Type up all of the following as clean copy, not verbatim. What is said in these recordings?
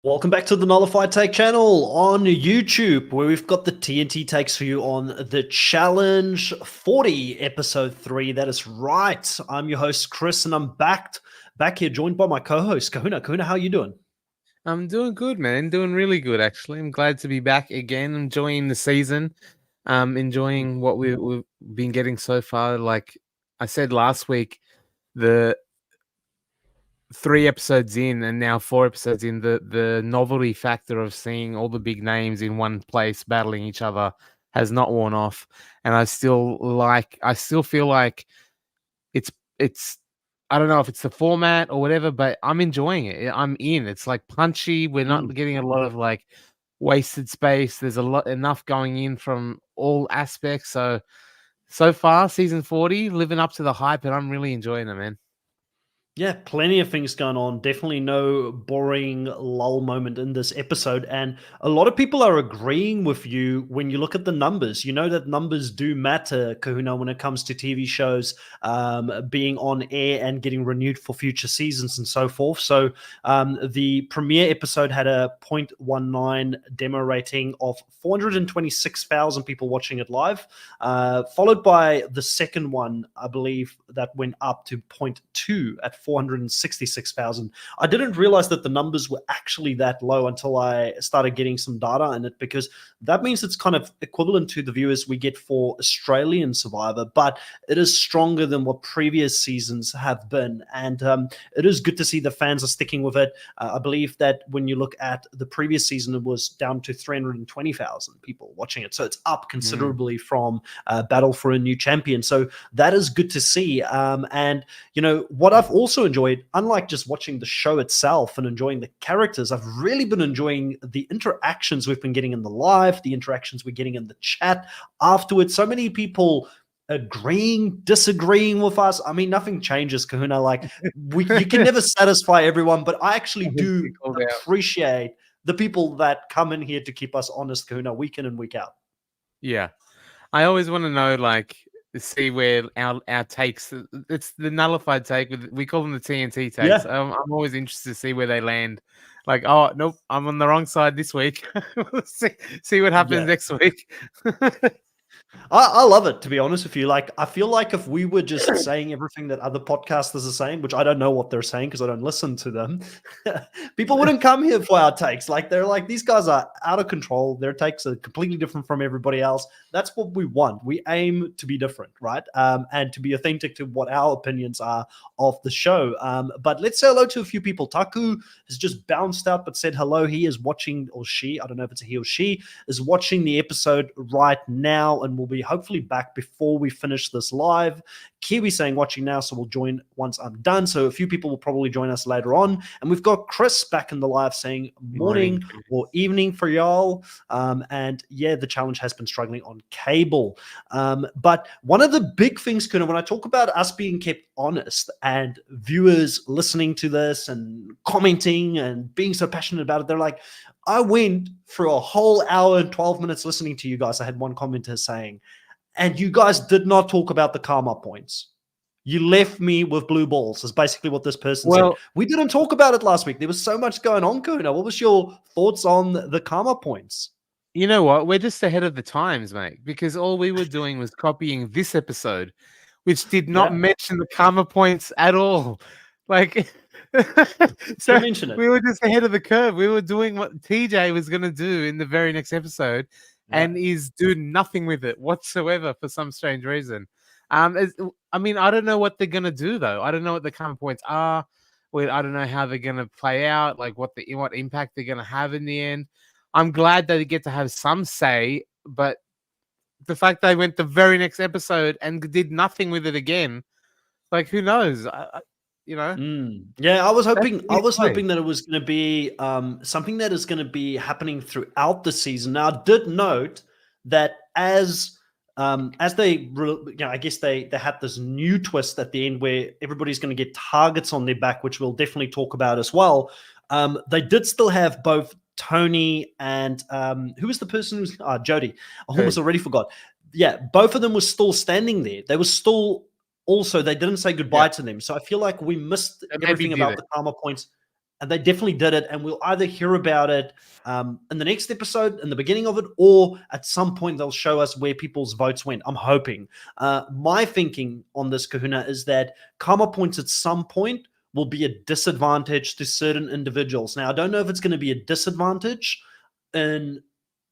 Welcome back to the Nullified Take channel on YouTube, where we've got the TNT takes for you on the Challenge 40, episode 3. That is right. I'm your host, Chris, and I'm back here joined by my co-host, Kahuna. Kahuna, how are you doing? I'm doing good, man. Doing really good, actually. I'm glad to be back again, enjoying the season, enjoying what we've been getting so far. Like I said last week, the 3 episodes in and now 4 episodes in, the novelty factor of seeing all the big names in one place battling each other has not worn off. And I still feel like it's I don't know if it's the format or whatever, but I'm enjoying it. I'm in. It's like punchy. We're not getting a lot of like wasted space. There's enough going in from all aspects. So far, season 40, living up to the hype, and I'm really enjoying it, man. Yeah, plenty of things going on. Definitely no boring lull moment in this episode. And a lot of people are agreeing with you when you look at the numbers. You know that numbers do matter, Kahuna, when it comes to TV shows being on air and getting renewed for future seasons and so forth. So the premiere episode had a 0.19 demo rating of 426,000 people watching it live, followed by the second one, I believe, that went up to 0.2 at 466,000. I didn't realize that the numbers were actually that low until I started getting some data in it, because that means it's kind of equivalent to the viewers we get for Australian Survivor, but it is stronger than what previous seasons have been. And it is good to see the fans are sticking with it. I believe that when you look at the previous season, it was down to 320,000 people watching it. So it's up considerably from Battle for a New Champion. So that is good to see. And, you know, what I've also enjoyed, unlike just watching the show itself and enjoying the characters, I've really been enjoying the interactions we've been getting in the live, the interactions we're getting in the chat afterwards. So many people agreeing, disagreeing with us. I mean, nothing changes, Kahuna. Like, you can never satisfy everyone, but I actually do appreciate the people that come in here to keep us honest, Kahuna, week in and week out. Yeah. I always want to know, like, see where our takes. It's the nullified take. We call them the TNT takes. Yeah. I'm always interested to see where they land. Like, oh nope, I'm on the wrong side this week. see what happens next week. I love it, to be honest with you. Like, I feel like if we were just saying everything that other podcasters are saying, which I don't know what they're saying because I don't listen to them, people wouldn't come here for our takes. Like, they're like, these guys are out of control. Their takes are completely different from everybody else. That's what we want. We aim to be different, right? And to be authentic to what our opinions are of the show. But let's say hello to a few people. Taku has just bounced out but said hello. He is watching, or she, I don't know if it's a he or she, is watching the episode right now and will be hopefully back before we finish this live. Kiwi saying watching now, so we'll join once I'm done. So a few people will probably join us later on. And we've got Chris back in the live saying morning or evening for y'all. And yeah, the challenge has been struggling on cable. But one of the big things, Kuna, when I talk about us being kept honest and viewers listening to this and commenting and being so passionate about it, they're like, I went for a whole hour and 12 minutes listening to you guys. I had one commenter saying, and you guys did not talk about the karma points. You left me with blue balls, is basically what this person said. We didn't talk about it last week. There was so much going on, Kuna. What was your thoughts on the karma points? You know what? We're just ahead of the times, mate, because all we were doing was copying this episode, which did not mention the karma points at all. Like, so we were just ahead of the curve. We were doing what TJ was going to do in the very next episode, and is doing nothing with it whatsoever for some strange reason. I mean, I don't know what they're going to do, though. I don't know what the karma points are. I don't know how they're going to play out, like what impact they're going to have in the end. I'm glad that they get to have some say, but the fact they went the very next episode and did nothing with it again, like, who knows? You know? Yeah, I was hoping that it was going to be something that is going to be happening throughout the season. Now, I did note that as they, I guess they had this new twist at the end where everybody's going to get targets on their back, which we'll definitely talk about as well. They did still have both Tony and who was the person who's Jody? I almost already forgot. Yeah, both of them were still standing there. They were still. Also, they didn't say goodbye to them. So I feel like we missed everything about the karma points. And they definitely did it. And we'll either hear about it in the next episode, in the beginning of it, or at some point they'll show us where people's votes went. I'm hoping. My thinking on this, Kahuna, is that karma points at some point will be a disadvantage to certain individuals. Now, I don't know if it's going to be a disadvantage in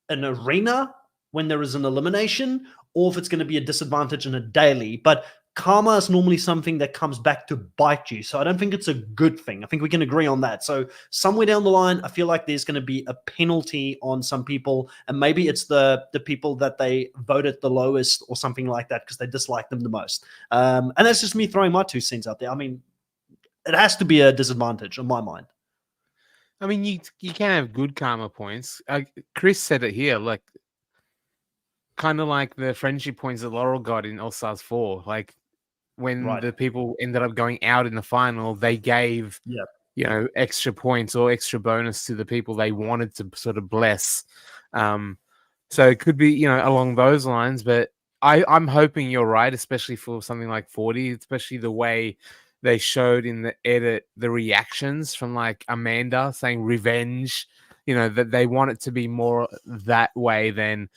an arena when there is an elimination, or if it's going to be a disadvantage in a daily. But karma is normally something that comes back to bite you. So I don't think it's a good thing. I think we can agree on that. So somewhere down the line, I feel like there's going to be a penalty on some people, and maybe it's the people that they voted the lowest or something like that because they dislike them the most. And that's just me throwing my 2 cents out there. I mean, it has to be a disadvantage in my mind. I mean, you can have good karma points. Chris said it here, like kind of like the friendship points that Laurel got in All Stars 4. Like when the people ended up going out in the final, they gave extra points or extra bonus to the people they wanted to sort of bless. So it could be along those lines. But I'm hoping you're right, especially for something like 40, especially the way they showed in the edit the reactions from like Amanda saying revenge, that they want it to be more that way than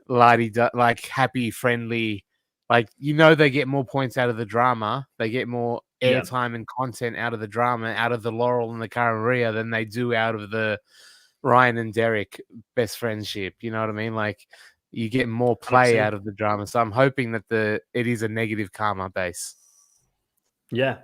like happy, friendly. Like, they get more points out of the drama. They get more airtime and content out of the drama, out of the Laurel and the Cara Maria than they do out of the Ryan and Derek best friendship. You know what I mean? Like, you get more play 100%. out of the drama. So I'm hoping that it is a negative karma base. Yeah.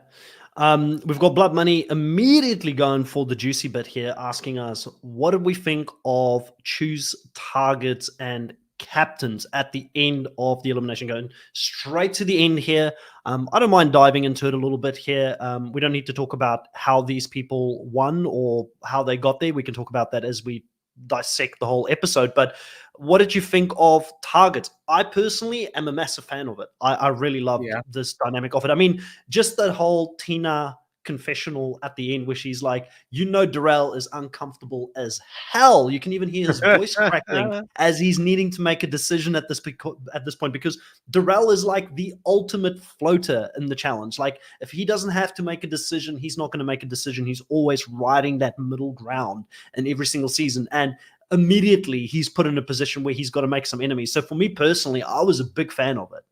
We've got Blood Money immediately going for the juicy bit here, asking us, what did we think of choose targets and captains at the end of the elimination? Going straight to the end here. I don't mind diving into it a little bit here. We don't need to talk about how these people won or how they got there. We can talk about that as we dissect the whole episode. But what did you think of targets? I personally am a massive fan of it. I really loved this dynamic of it. I mean, just that whole Tina confessional at the end where she's like, Darrell is uncomfortable as hell. You can even hear his voice crackling as he's needing to make a decision at this point, because Darrell is like the ultimate floater in the challenge. Like, if he doesn't have to make a decision, he's not going to make a decision. He's always riding that middle ground in every single season. And immediately he's put in a position where he's got to make some enemies. So for me personally, I was a big fan of it.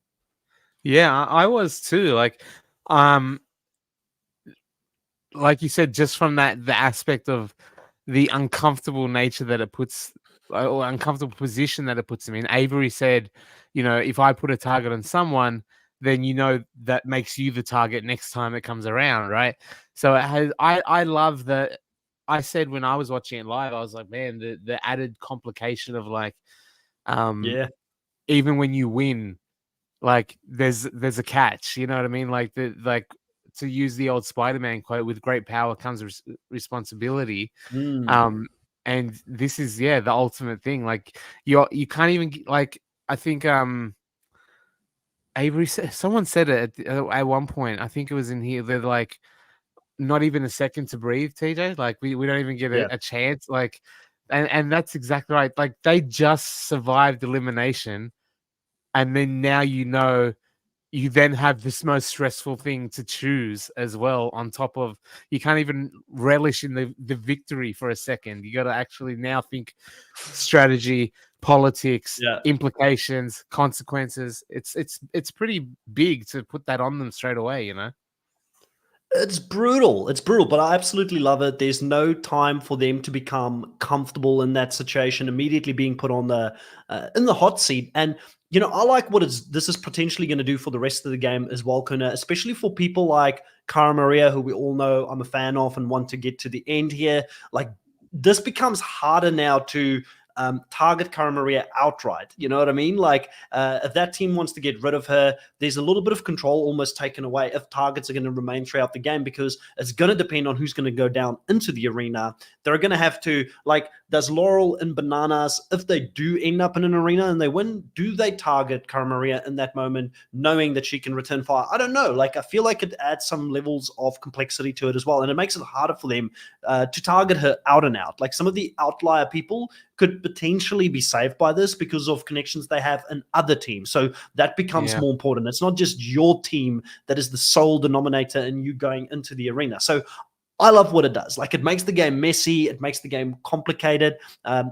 Yeah, I was too. Like you said, just from the aspect of the uncomfortable nature that it puts, or uncomfortable position that it puts him in. Avery said, if I put a target on someone, then that makes you the target next time it comes around, right? So I love that. I said when I was watching it live, I was like, man, the added complication of like, even when you win, like there's a catch, you know what I mean? Like to use the old Spider-Man quote, with great power comes responsibility. And this is the ultimate thing. Like you can't even like, I think Avery said, someone said it at one point. I think it was in here. They're like, not even a second to breathe, TJ. Like we don't even get a chance. Like, and that's exactly right. Like they just survived elimination, and then now you then have this most stressful thing to choose as well. On top of, you can't even relish in the victory for a second. You got to actually now think strategy, politics, implications, consequences. It's pretty big to put that on them straight away. It's brutal. It's brutal, but I absolutely love it. There's no time for them to become comfortable in that situation, immediately being put on the in the hot seat. And I like what this is potentially going to do for the rest of the game as well, Kuna, especially for people like Cara Maria, who we all know I'm a fan of and want to get to the end here. Like, this becomes harder now to target Cara Maria outright. You know what I mean? Like, if that team wants to get rid of her, there's a little bit of control almost taken away if targets are going to remain throughout the game, because it's going to depend on who's going to go down into the arena. They're going to have to, like, does Laurel and Bananas, if they do end up in an arena and they win, do they target Cara Maria in that moment, knowing that she can return fire? I don't know. Like, I feel like it adds some levels of complexity to it as well, and it makes it harder for them to target her out and out. Like, some of the outlier people could potentially be saved by this because of connections they have in other teams. So that becomes more important. It's not just your team that is the sole denominator in you going into the arena. So I love what it does. Like, it makes the game messy, it makes the game complicated.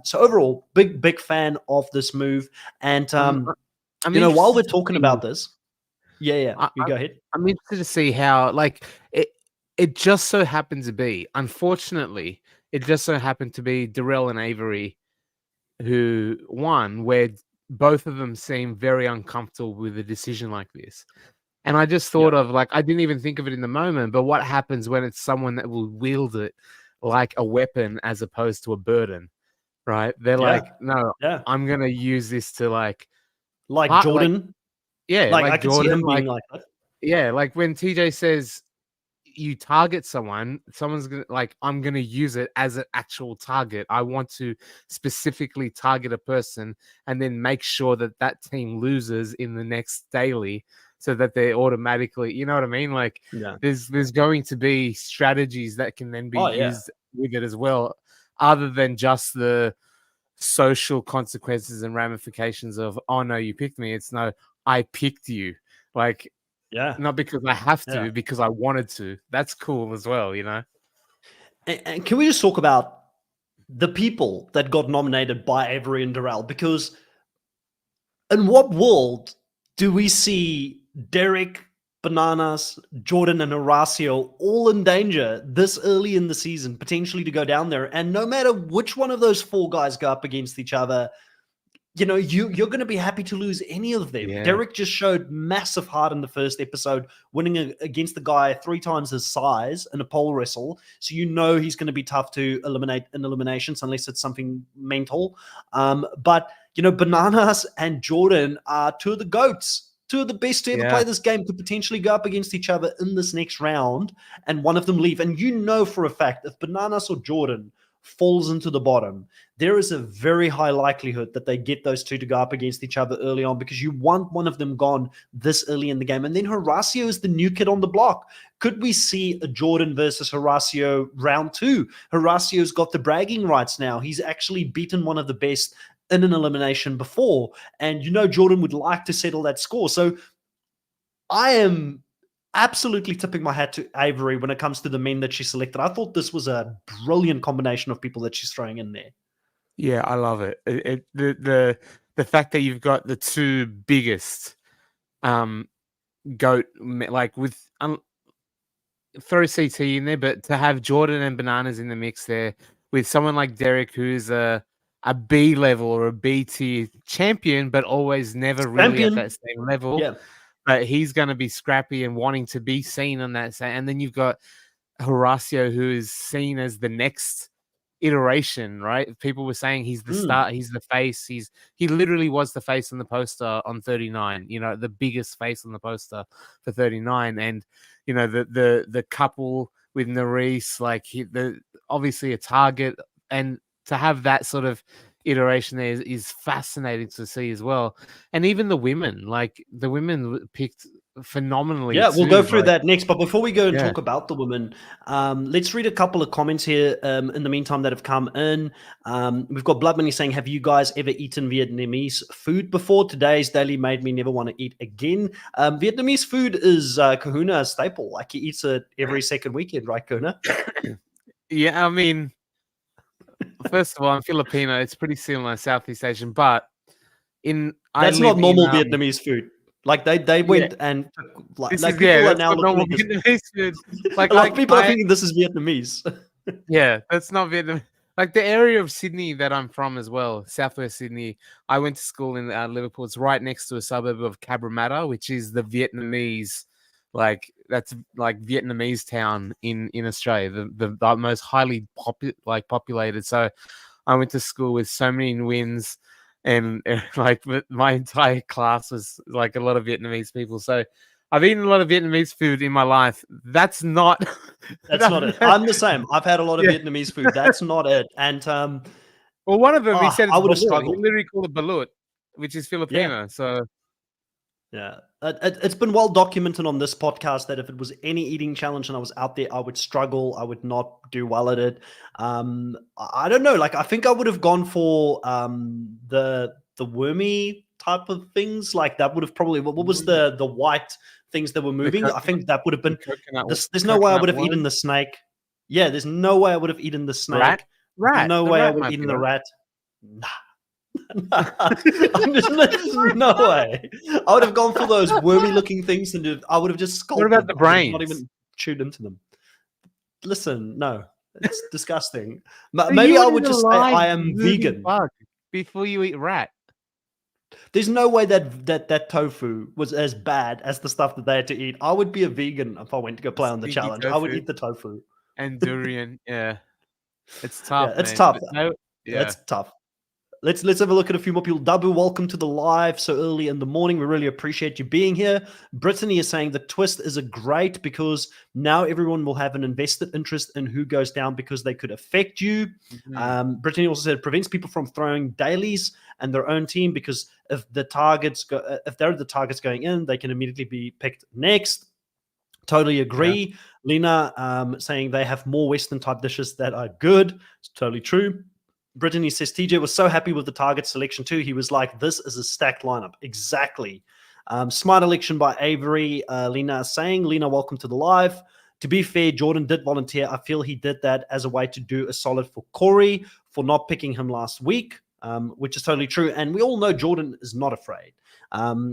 So overall, big fan of this move. And I'm while we're interested to talking see. about this, yeah, I, you I, go ahead. I'm interested to see how, like, it just so happened to be. Unfortunately, it just so happened to be Darrell and Avery who won, where both of them seem very uncomfortable with a decision like this. And I just thought of, like, I didn't even think of it in the moment, but what happens when it's someone that will wield it like a weapon as opposed to a burden, right? They're like, no, Yeah. I'm gonna use this to Like like, Jordan. yeah, Like, I like could see Jordan, him like, being like that. yeah, like when TJ says you target someone, someone's gonna, like, I'm gonna use it as an actual target. I want to specifically target a person and then make sure that that team loses in the next daily, so that they're automatically, you know what I mean? Like, Yeah. there's going to be strategies that can then be Oh, yeah. used with it as well, other than just the social consequences and ramifications of, oh no, you picked me. It's no, I picked you. Like, Yeah. not because I have Yeah. to, because I wanted to. That's cool as well, you know? And can we just talk about the people that got nominated by Avery and Darrell? Because in what world do we see Derek, Bananas, Jordan, and Horacio all in danger this early in the season, potentially to go down there? And no matter which one of those four guys go up against each other, you're going to be happy to lose any of them. Yeah. Derek just showed massive heart in the first episode, winning against the guy 3 times his size in a pole wrestle. So he's going to be tough to eliminate in eliminations unless it's something mental. But Bananas and Jordan are two of the GOATs, two of the best to ever play this game, could potentially go up against each other in this next round, and one of them leave. And for a fact, if Bananas or Jordan falls into the bottom, there is a very high likelihood that they get those two to go up against each other early on, because you want one of them gone this early in the game. And then Horacio is the new kid on the block. Could we see a Jordan versus Horacio round 2? Horacio's got the bragging rights now. He's actually beaten one of the best in an elimination before. And Jordan would like to settle that score. So I am absolutely tipping my hat to Avery when it comes to the men that she selected. I thought this was a brilliant combination of people that she's throwing in there. Yeah, I love it. The fact that you've got the two biggest GOAT, like, with throw CT in there, but to have Jordan and Bananas in the mix there with someone like Derek, who's a B level or a B tier champion, but always never really at that same level. Yeah. But he's going to be scrappy and wanting to be seen on that same. And then you've got Horacio, who is seen as the next iteration, right? People were saying he's the start, he's the face. He literally was the face on the poster on 39. The biggest face on the poster for 39, and the couple with Nerys, like, obviously a target, and to have that sort of iteration there is fascinating to see as well. And even the women, like, the women picked phenomenally. Yeah, we'll go through like, that next. But before we go and talk about the women, let's read a couple of comments here in the meantime that have come in. We've got Blood Money saying, have you guys ever eaten Vietnamese food before? Today's daily made me never want to eat again. Vietnamese food is Kahuna a staple. Like, he eats it every second weekend, right, Kahuna? Yeah, I mean, first of all, I'm Filipino. It's pretty similar Southeast Asian, but that's not normal Vietnamese food. Like, they went and like people are now looking at Vietnamese food. Like, a lot of people are thinking this is Vietnamese. Yeah, that's not Vietnamese. Like, the area of Sydney that I'm from as well, Southwest Sydney. I went to school in Liverpool. It's right next to a suburb of Cabramatta, which is the Vietnamese, like, that's like Vietnamese town in Australia, the most highly populated. So I went to school with so many wins, and like, my entire class was like a lot of Vietnamese people. So I've eaten a lot of Vietnamese food in my life. That's not not it. I'm the same. I've had a lot of Vietnamese food. That's not it. And well, one of them, he said, I would have balut. struggled. He literally called it balut, which is Filipino. So yeah, it's been well documented on this podcast that if it was any eating challenge and I was out there, I would struggle. I would not do well at it. I don't know. Like, I think I would have gone for the wormy type of things. Like, that would have probably, what was the white things that were moving? I think that would have been. There's no way I would have eaten the snake. Yeah, there's no way I would have eaten the snake. Rat. No The way I rat would have might be eaten the right. rat. Nah. There's no way. I would have gone for those wormy looking things and I would have just What scalped about them. the I would have not brains? even chewed into them. Listen, no, it's disgusting. So Maybe you I would would eat a just say live I am moving vegan. bug before you eat rat. There's no way that tofu was as bad as the stuff that they had to eat. I would be a vegan if I went to go play on the Stinky challenge. I would tofu eat the tofu. and durian. Yeah, it's Yeah, tough, it's man. tough. But no, yeah. It's tough. Let's have a look at a few more people. Dabu, welcome to the live so early in the morning. We really appreciate you being here. Brittany is saying the twist is a great because now everyone will have an invested interest in who goes down because they could affect you. Brittany also said it prevents people from throwing dailies and their own team because if they're the targets going in, they can immediately be picked next. Totally agree. Yeah. Lena saying they have more Western type dishes that are good. It's totally true. Brittany says TJ was so happy with the target selection too. He was like, this is a stacked lineup. Exactly. Smart election by Avery. Lena saying, Lena, welcome to the live. To be fair, Jordan did volunteer. I feel he did that as a way to do a solid for Corey for not picking him last week, which is totally true. And we all know Jordan is not afraid.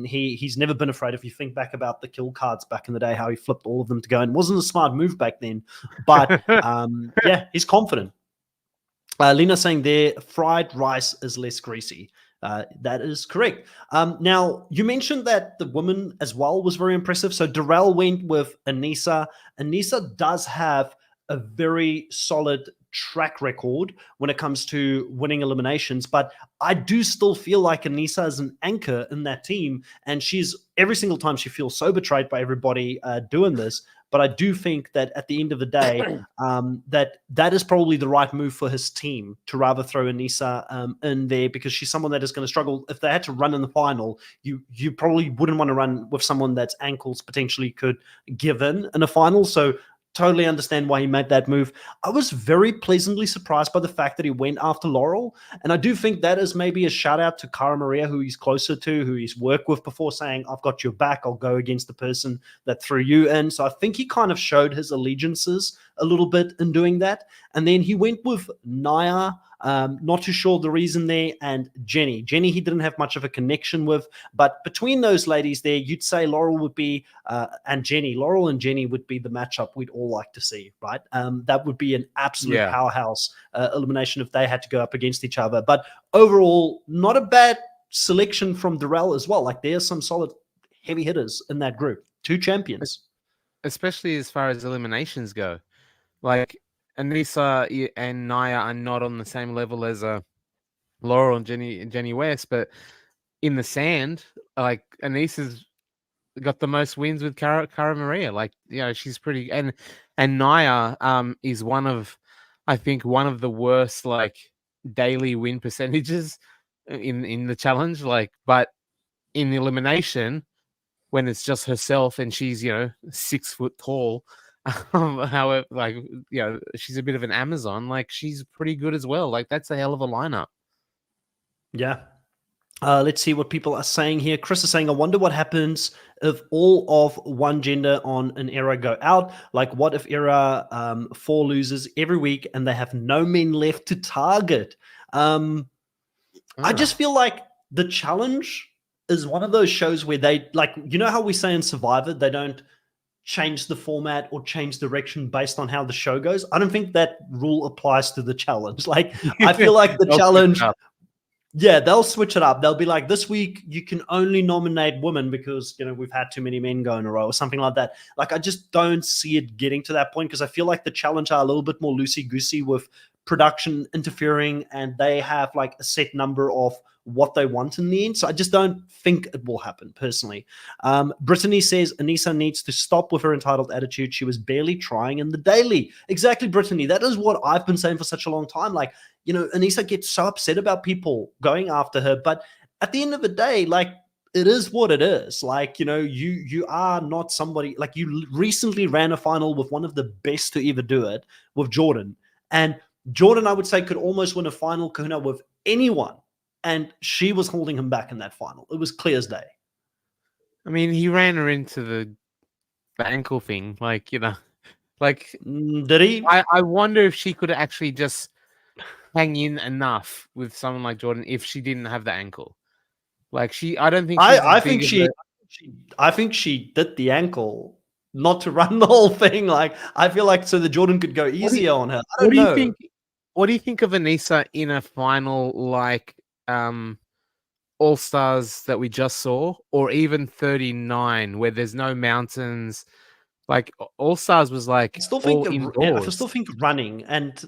He's never been afraid. If you think back about the kill cards back in the day, how he flipped all of them to go, and wasn't a smart move back then. But yeah, he's confident. Lena saying there, fried rice is less greasy. That is correct. Now, you mentioned that the woman as well was very impressive. So Darrell went with Anissa. Anissa does have a very solid track record when it comes to winning eliminations, but I do still feel like Anissa is an anchor in that team, and she's every single time she feels so betrayed by everybody doing this. But I do think that at the end of the day, that is probably the right move for his team to rather throw Anissa in there because she's someone that is going to struggle. If they had to run in the final, you probably wouldn't want to run with someone that's ankles potentially could give in a final. So totally understand why he made that move. I was very pleasantly surprised by the fact that he went after Laurel. And I do think that is maybe a shout out to Cara Maria, who he's closer to, who he's worked with before, saying, I've got your back. I'll go against the person that threw you in. So I think he kind of showed his allegiances a little bit in doing that. And then he went with Naya. Not too sure the reason there, and Jenny. Jenny, he didn't have much of a connection with, but between those ladies there, you'd say Laurel would be, and Jenny, Laurel and Jenny would be the matchup we'd all like to see, right? That would be an absolute powerhouse elimination if they had to go up against each other. But overall, not a bad selection from Darrell as well. Like there's some solid heavy hitters in that group. 2 champions. Especially as far as eliminations go. Like, Anissa and Naya are not on the same level as Laurel and Jenny West, but in the sand, like Anissa's got the most wins with Cara Maria. Like, you know, she's pretty, and Naya is I think one of the worst like daily win percentages in the challenge. Like, but in the elimination, when it's just herself and she's 6 foot tall. However, like, she's a bit of an Amazon. Like, she's pretty good as well. Like, that's a hell of a lineup. Yeah. Let's see what people are saying here. Chris is saying, I wonder what happens if all of one gender on an era go out. Like, what if era 4 loses every week and they have no men left to target? I just feel like the challenge is one of those shows where they, like, you know how we say in Survivor, they don't change the format or change direction based on how the show goes. I don't think that rule applies to the challenge. Like, I feel like the challenge, yeah, they'll switch it up. They'll be like, this week you can only nominate women because, we've had too many men go in a row or something like that. Like, I just don't see it getting to that point because I feel like the challenge are a little bit more loosey-goosey with production interfering, and they have like a set number of what they want in the end. So I just don't think it will happen personally. Brittany says Anissa needs to stop with her entitled attitude. She was barely trying in the daily. Exactly, Brittany. That is what I've been saying for such a long time. Like, Anissa gets so upset about people going after her, but at the end of the day, like, it is what it is. Like, you are not somebody, like, you recently ran a final with one of the best to ever do it with Jordan. And Jordan, I would say, could almost win a final Kahuna with anyone. And she was holding him back in that final. It was clear as day. I mean, he ran her into the ankle thing. Like, Like, Did he? I wonder if she could actually just hang in enough with someone like Jordan if she didn't have the ankle. Like I don't think she's as I think big of a. I think she did the ankle not to run the whole thing. Like I feel like so the Jordan could go What do you, easier on her. I what don't do you know. think? What do you think of Anissa in a final like um All Stars that we just saw, or even 39 where there's no mountains? Like All Stars was I like still think all I indoors. still think running and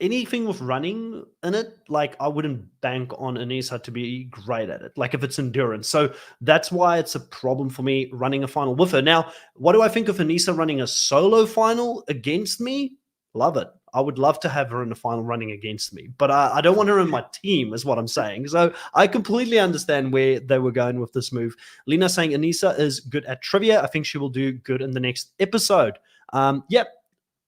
anything with running in it, like I wouldn't bank on Anissa to be great at it. Like if it's endurance, so that's why it's a problem for me running a final with her. Now, what do I think of Anissa running a solo final against me? Love it. I would love to have her in the final running against me, but I don't want her in my team, is what I'm saying. So I completely understand where they were going with this move. Lena saying Anissa is good at trivia. I think she will do good in the next episode. Yep,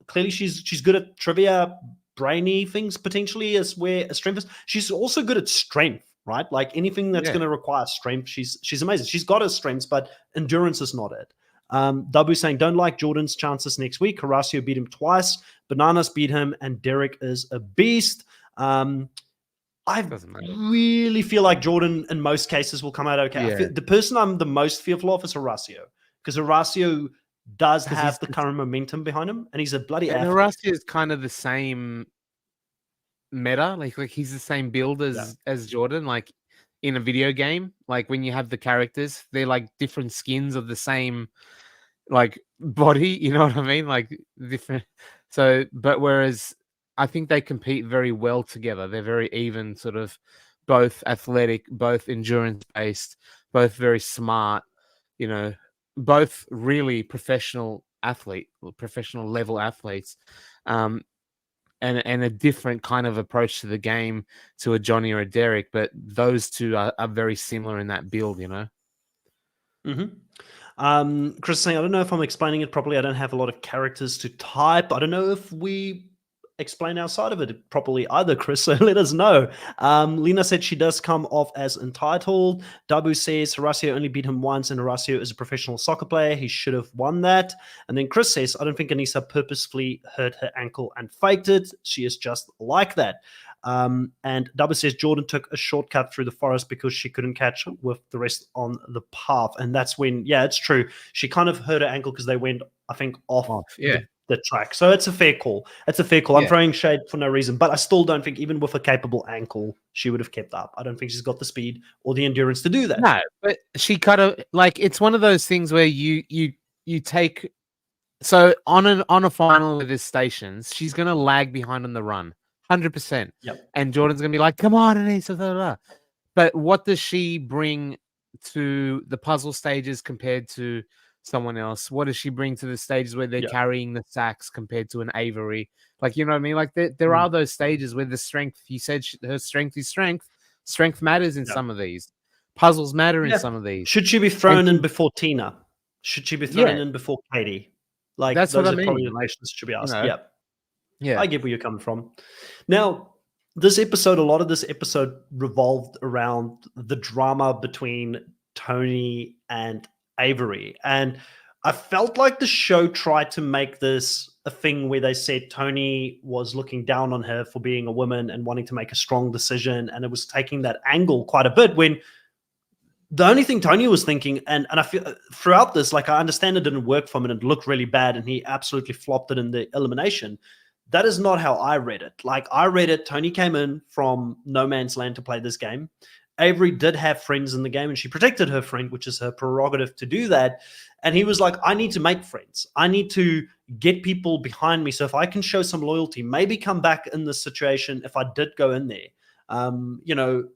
clearly she's good at trivia, brainy things potentially is where a strength is. She's also good at strength, right? Like anything that's Yeah. going to require strength, she's amazing. She's got her strengths, but endurance is not it. Dabu saying, don't like Jordan's chances next week. Horacio beat him twice. Bananas beat him, and Derek is a beast. I really feel like Jordan in most cases will come out okay. Yeah. The person I'm the most fearful of is Horacio, because Horacio does have He's the current momentum behind him, and he's a bloody and athlete. Horacio is kind of the same meta, like he's the same build as Jordan, like in a video game. Like when you have the characters, they're like different skins of the same like body, you know what I mean? Like different. So, but whereas I think they compete very well together. They're very even, sort of both athletic, both endurance based, both very smart, you know, both really professional professional level athletes. And a different kind of approach to the game to a Johnny or a Derek, but those two are very similar in that build, you know? Chris is saying, I don't know if I'm explaining it properly. I don't have a lot of characters to type. I don't know if we explain our side of it properly either, Chris, so let us know. Lena said she does come off as entitled. Dabu says Horacio only beat him once, and Horacio is a professional soccer player. He should have won that. And then Chris says, I don't think Anissa purposefully hurt her ankle and faked it. She is just like that. And Dabu says Jordan took a shortcut through the forest because she couldn't catch with the rest on the path. And that's when, yeah, it's true. She kind of hurt her ankle because they went, I think, off the track. So it's a fair call. It's a fair call. I'm throwing shade for no reason, but I still don't think even with a capable ankle, she would have kept up. I don't think she's got the speed or the endurance to do that. No, but she kind of like, it's one of those things where you take, so on a final with his stations, she's gonna lag behind on the run, 100%. Yep. And Jordan's gonna be like, come on, Anissa, blah, blah, blah. But what does she bring to the puzzle stages compared to someone else? What does she bring to the stages where they're carrying the sacks compared to an Avery? Like, you know what I mean? Like there are those stages where the strength, you said her strength is strength. Strength matters in some of these. Puzzles matter in some of these. Should she be thrown in before Tina? Should she be thrown in before Katie? Like, that's those what I are mean. probably the questions should be asked. You know? Yeah. I get where you're coming from. Now, this episode, a lot of this episode revolved around the drama between Tony and Avery. And I felt like the show tried to make this a thing where they said Tony was looking down on her for being a woman and wanting to make a strong decision. And it was taking that angle quite a bit when the only thing Tony was thinking, and I feel throughout this, like I understand it didn't work for him and it looked really bad and he absolutely flopped it in the elimination. That is not how I read it. Like I read it, Tony came in from no man's land to play this game. Avery did have friends in the game and she protected her friend, which is her prerogative to do that. And he was like, I need to make friends. I need to get people behind me. So if I can show some loyalty, maybe come back in this situation if I did go in there. You know,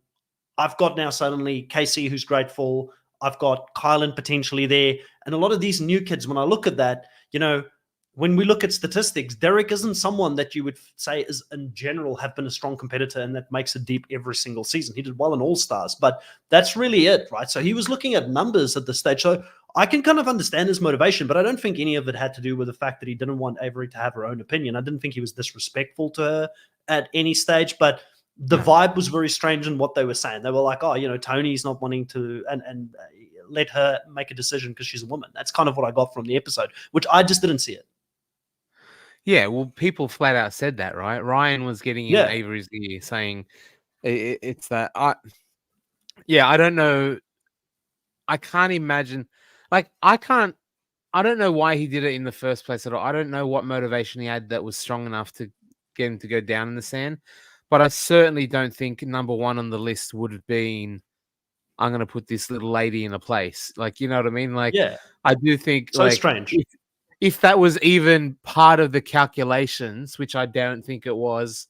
I've got now suddenly Casey, who's grateful. I've got Kylan potentially there. And a lot of these new kids, when I look at that, you know, when we look at statistics, Derek isn't someone that you would say is in general have been a strong competitor and that makes it deep every single season. He did well in All-Stars, but that's really it, right? So he was looking at numbers at this stage. So I can kind of understand his motivation, but I don't think any of it had to do with the fact that he didn't want Avery to have her own opinion. I didn't think he was disrespectful to her at any stage, but the vibe was very strange in what they were saying. They were like, oh, you know, Tony's not wanting to and let her make a decision because she's a woman. That's kind of what I got from the episode, which I just didn't see it. Yeah, well, people flat out said that, right? Ryan was getting in Yeah, Avery's ear saying it's that. I don't know. I can't imagine. Like, I don't know why he did it in the first place at all. I don't know what motivation he had that was strong enough to get him to go down in the sand. But I certainly don't think number one on the list would have been, I'm going to put this little lady in a place. Like, you know what I mean? Like, yeah. I do think, So like, strange. if that was even part of the calculations, which I don't think it was,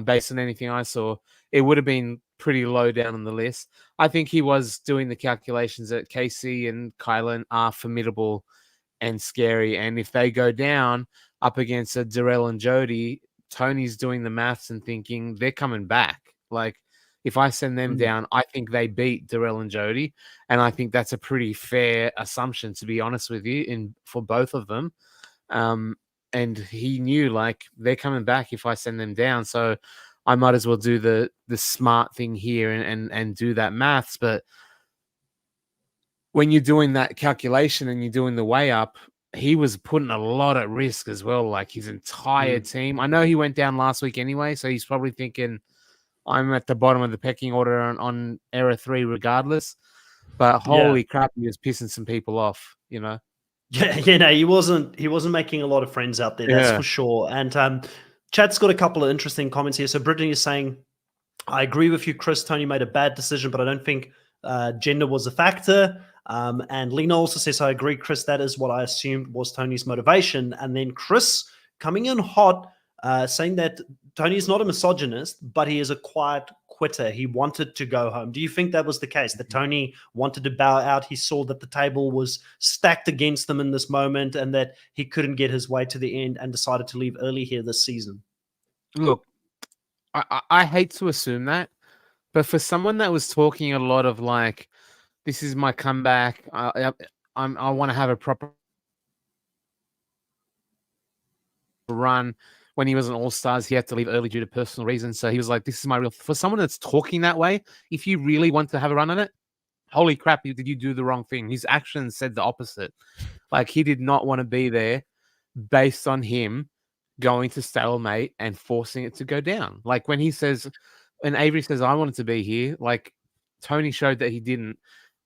based on anything I saw, it would have been pretty low down on the list. I think he was doing the calculations that Casey and Kylan are formidable and scary. And if they go down up against a Darrell and Jody, Tony's doing the maths and thinking they're coming back. Like, if I send them Mm, down, I think they beat Darrell and Jody. And I think that's a pretty fair assumption, to be honest with you, in for both of them. Um, and he knew, like, they're coming back if I send them down. So I might as well do the smart thing here and do that maths. But when you're doing that calculation and you're doing the way up, he was putting a lot at risk as well. Like, his entire mm. team. I know he went down last week anyway, so he's probably thinking, I'm at the bottom of the pecking order on error 3 regardless. But Yeah. holy crap, he was pissing some people off, you know? Yeah, yeah, no, he wasn't making a lot of friends out there, that's Yeah. for sure. And Chat's got a couple of interesting comments here. So Brittany is saying, I agree with you, Chris. Tony made a bad decision, but I don't think gender was a factor. And Lena also says, I agree, Chris. That is what I assumed was Tony's motivation. And then Chris coming in hot, saying that Tony is not a misogynist, but he is a quiet quitter. He wanted to go home. Do you think that was the case? That Tony wanted to bow out? He saw that the table was stacked against them in this moment and that he couldn't get his way to the end and decided to leave early here this season. Look, I hate to assume that, but for someone that was talking a lot of, like, this is my comeback, I want to have a proper run. When he was an All-Stars, he had to leave early due to personal reasons. So he was like, this is my real, for someone that's talking that way, if you really want to have a run on it, holy crap, did you do the wrong thing? His actions said the opposite. Like, he did not want to be there based on him going to stalemate and forcing it to go down. Like, when he says, and Avery says, I wanted to be here, like, Tony showed that he didn't,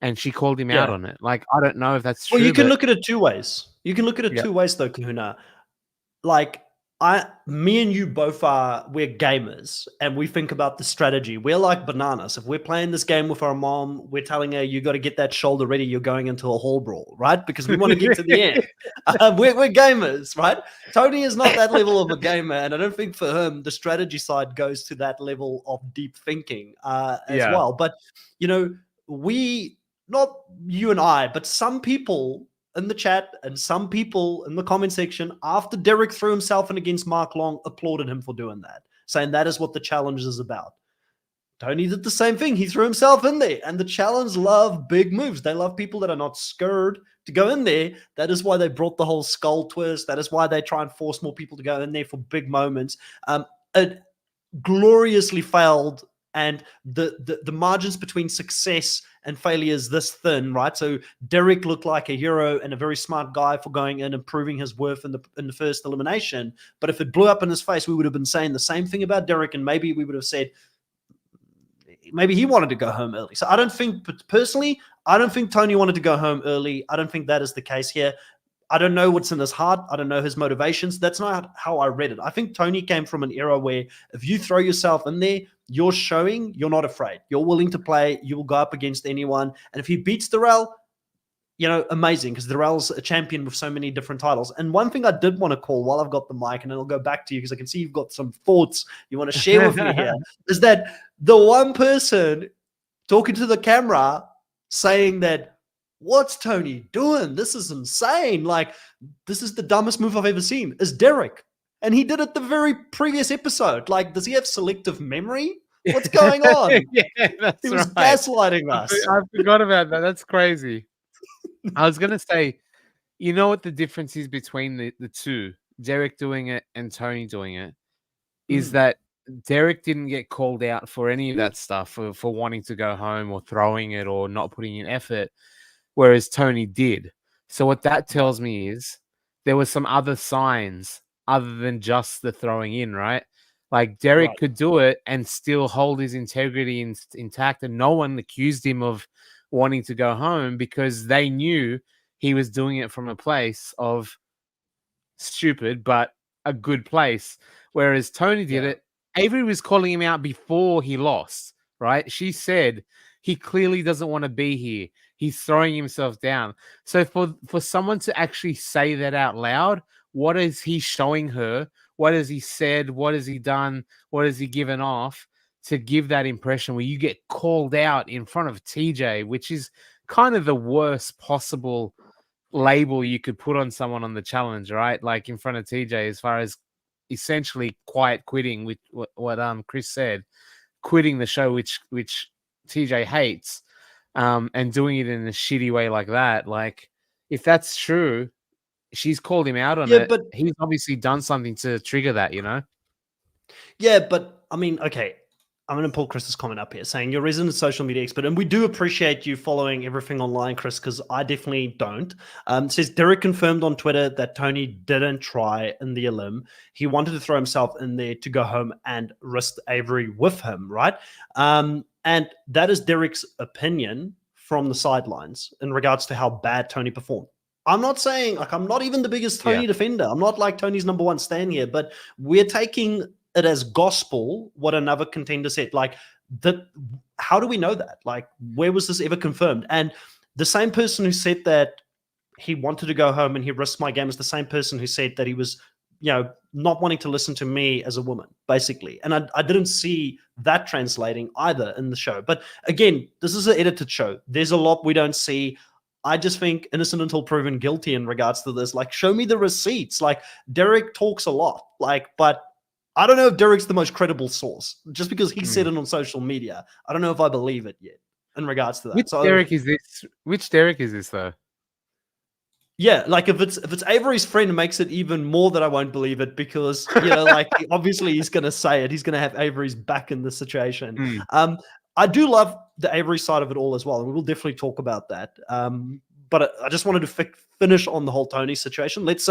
and she called him out Yeah. on it. Like, I don't know if that's Well, you true, can but look at it two ways. You can look at it yeah. two ways, though, Kahuna. Like, me and you both we're gamers, and we think about the strategy. We're like bananas. If we're playing this game with our mom, we're telling her, you got to get that shoulder ready. You're going into a hall brawl, right? Because we want to get to the end. We're gamers, right? Tony is not that level of a gamer, and I don't think for him the strategy side goes to that level of deep thinking as Yeah. well. But we, not you and I, but some people in the chat and some people in the comment section after Derek threw himself in against Mark Long applauded him for doing that, saying that is what the challenge is about. Tony did the same thing. He threw himself in there, and the challenge love big moves. They love people that are not scared to go in there. That is why they brought the whole skull twist. That is why they try and force more people to go in there for big moments. It gloriously failed, and the margins between success and failure is this thin, right? So Derek looked like a hero and a very smart guy for going in and proving his worth in the first elimination. But if it blew up in his face, we would have been saying the same thing about Derek, and maybe we would have said maybe he wanted to go home early. So I don't think, personally, I don't think Tony wanted to go home early. I don't think that is the case here. I don't know what's in his heart. I don't know his motivations. That's not how I read it. I think Tony came from an era where if you throw yourself in there, you're showing you're not afraid. You're willing to play. You will go up against anyone. And if he beats Darrell, amazing, because Darrell's a champion with so many different titles. And one thing I did want to call while I've got the mic, and I'll go back to you because I can see you've got some thoughts you want to share with me here, is that the one person talking to the camera saying that, what's Tony doing? This is insane. Like, this is the dumbest move I've ever seen, is Derek. And he did it the very previous episode. Like, does he have selective memory? What's going on? Yeah, that's He was right. gaslighting us. I forgot about that. That's crazy. I was gonna say, you know what the difference is between the two, Derek doing it and Tony doing it, is that Derek didn't get called out for any of that stuff, for wanting to go home or throwing it or not putting in effort, whereas Tony did. So what that tells me is there were some other signs other than just the throwing in, right? Like Derek Right. could do it and still hold his integrity intact, and no one accused him of wanting to go home because they knew he was doing it from a place of stupid, but a good place. Whereas Tony did Yeah. it. Avery was calling him out before he lost, right? She said he clearly doesn't want to be here. He's throwing himself down. So for someone to actually say that out loud, what is he showing her? What has he said? What has he done? What has he given off to give that impression where you get called out in front of TJ, which is kind of the worst possible label you could put on someone on the challenge, right? Like in front of TJ, as far as essentially quiet quitting, with what Chris said, quitting the show, which TJ hates, and doing it in a shitty way like that. Like, if that's true, she's called him out on Yeah, it. but He's obviously done something to trigger that, you know? Yeah, but I mean, okay. I'm going to pull Chris's comment up here saying you're a resident social media expert, and we do appreciate you following everything online, Chris, because I definitely don't. Says Derek confirmed on Twitter that Tony didn't try in the elim. He wanted to throw himself in there to go home and risk Avery with him, right? And that is Derek's opinion from the sidelines in regards to how bad Tony performed. I'm not saying, like, I'm not even the biggest Yeah. Tony defender. I'm not like Tony's number one stand here, but we're taking it as gospel what another contender said. Like, that, how do we know that? Like, where was this ever confirmed? And the same person who said that he wanted to go home and he risked my game is the same person who said that he was, not wanting to listen to me as a woman, basically. And I didn't see that translating either in the show. But again, this is an edited show. There's a lot we don't see. I just think innocent until proven guilty in regards to this. Like, show me the receipts. Like, Derek talks a lot. Like, but I don't know if Derek's the most credible source. Just because he said it on social media, I don't know if I believe it yet in regards to that. Which Derek is this? Which Derek is this though? Yeah, like if it's Avery's friend, it makes it even more that I won't believe it because like obviously he's gonna say it. He's gonna have Avery's back in the situation. I do love the Avery side of it all as well, and we will definitely talk about that. But I just wanted to finish on the whole Tony situation. Let's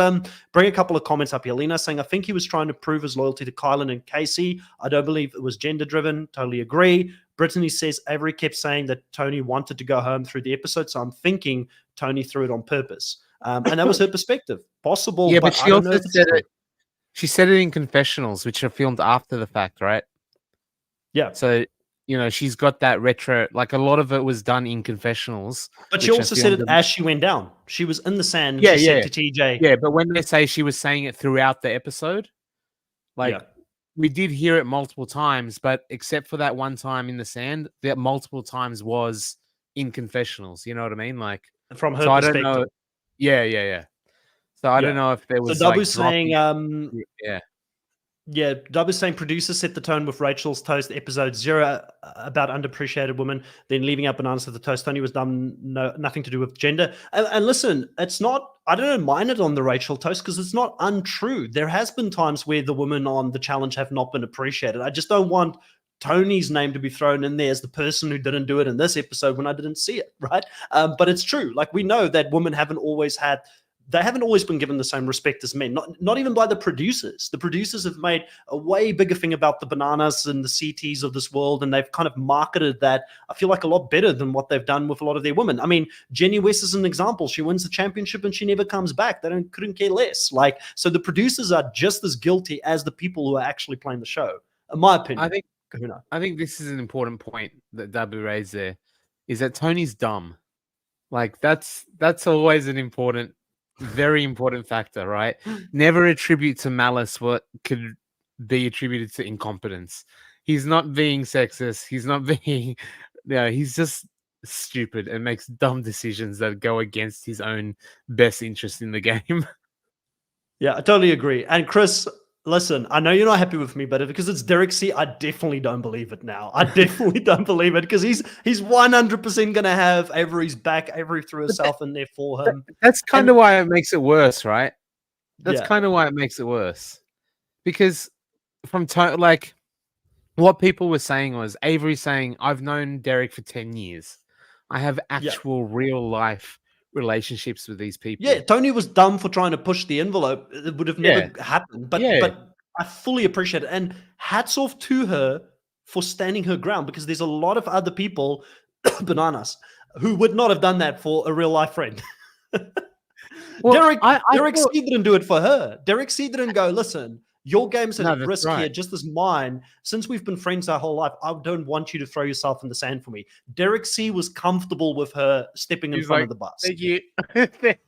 bring a couple of comments up here. Lena saying, I think he was trying to prove his loyalty to Kylan and Casey. I don't believe it was gender driven. Totally agree. Brittany says Avery kept saying that Tony wanted to go home through the episode, so I'm thinking Tony threw it on purpose. And that was her perspective. Possible, Yeah, but but I she don't know also if it's said true. it. She said it in confessionals, which are filmed after the fact, right? Yeah. So, she's got that retro, like a lot of it was done in confessionals. But she also said it as she went down. She was in the sand and she said to TJ. Yeah, but when they say she was saying it throughout the episode, like we did hear it multiple times, but except for that one time in the sand, that multiple times was in confessionals. You know what I mean? Like From her so I perspective. don't know. Yeah. So I don't know if there was Dabu's saying, yeah, Dabu's saying producer set the tone with Rachel's toast episode 0 about underappreciated women, then leaving out bananas at the toast. Tony was done, nothing to do with gender. And listen, it's not, I don't mind it on the Rachel toast because it's not untrue. There has been times where the women on the challenge have not been appreciated. I just don't want Tony's name to be thrown in there as the person who didn't do it in this episode when I didn't see it, right? But it's true. Like, we know that women haven't always been given the same respect as men, not even by the producers. The producers have made a way bigger thing about the bananas and the CTs of this world, and they've kind of marketed that, I feel like, a lot better than what they've done with a lot of their women. I mean, Jenny West is an example. She wins the championship and she never comes back. They couldn't care less. Like, so the producers are just as guilty as the people who are actually playing the show, in my opinion. I think this is an important point that Dabu raised there, is that Tony's dumb. Like, that's always an important, very important factor, right? Never attribute to malice what could be attributed to incompetence. He's not being sexist. He's not being, he's just stupid and makes dumb decisions that go against his own best interest in the game. Yeah, I totally agree. And Chris, listen, I know you're not happy with me, but because it's Derek C, I definitely don't believe it now. I definitely don't believe it because he's 100% going to have Avery's back. Avery threw herself in there for him. That's kind of why it makes it worse, right? That's Yeah. kind of why it makes it worse. Because like what people were saying was Avery saying, I've known Derek for 10 years. I have actual real life relationships with these people. Yeah, Tony was dumb for trying to push the envelope. It would have never happened. Yeah. But I fully appreciate it. And hats off to her for standing her ground, because there's a lot of other people, bananas, who would not have done that for a real life friend. Well, Derek thought, C didn't do it for her. Derek C didn't go, listen, your game's at that's risk right. here, just as mine. Since we've been friends our whole life, I don't want you to throw yourself in the sand for me. Derek C was comfortable with her stepping in front of the bus. Thank you.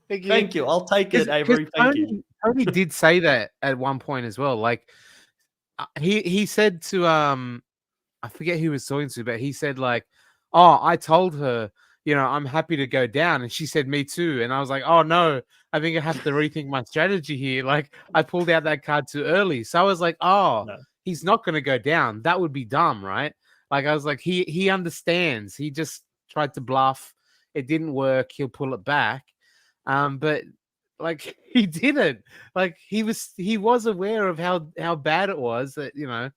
Thank you. I'll take it, Avery. Thank you. Tony did say that at one point as well. Like he said to I forget who he was talking to, but he said like, oh, I told her, you know, I'm happy to go down. And she said, me too. And I was like, oh no, I think I have to rethink my strategy here. Like I pulled out that card too early. So I was like, oh, no, he's not going to go down. That would be dumb, right? Like I was like, he understands. He just tried to bluff. It didn't work. He'll pull it back. But like he didn't. Like he was aware of how bad it was, that, you know,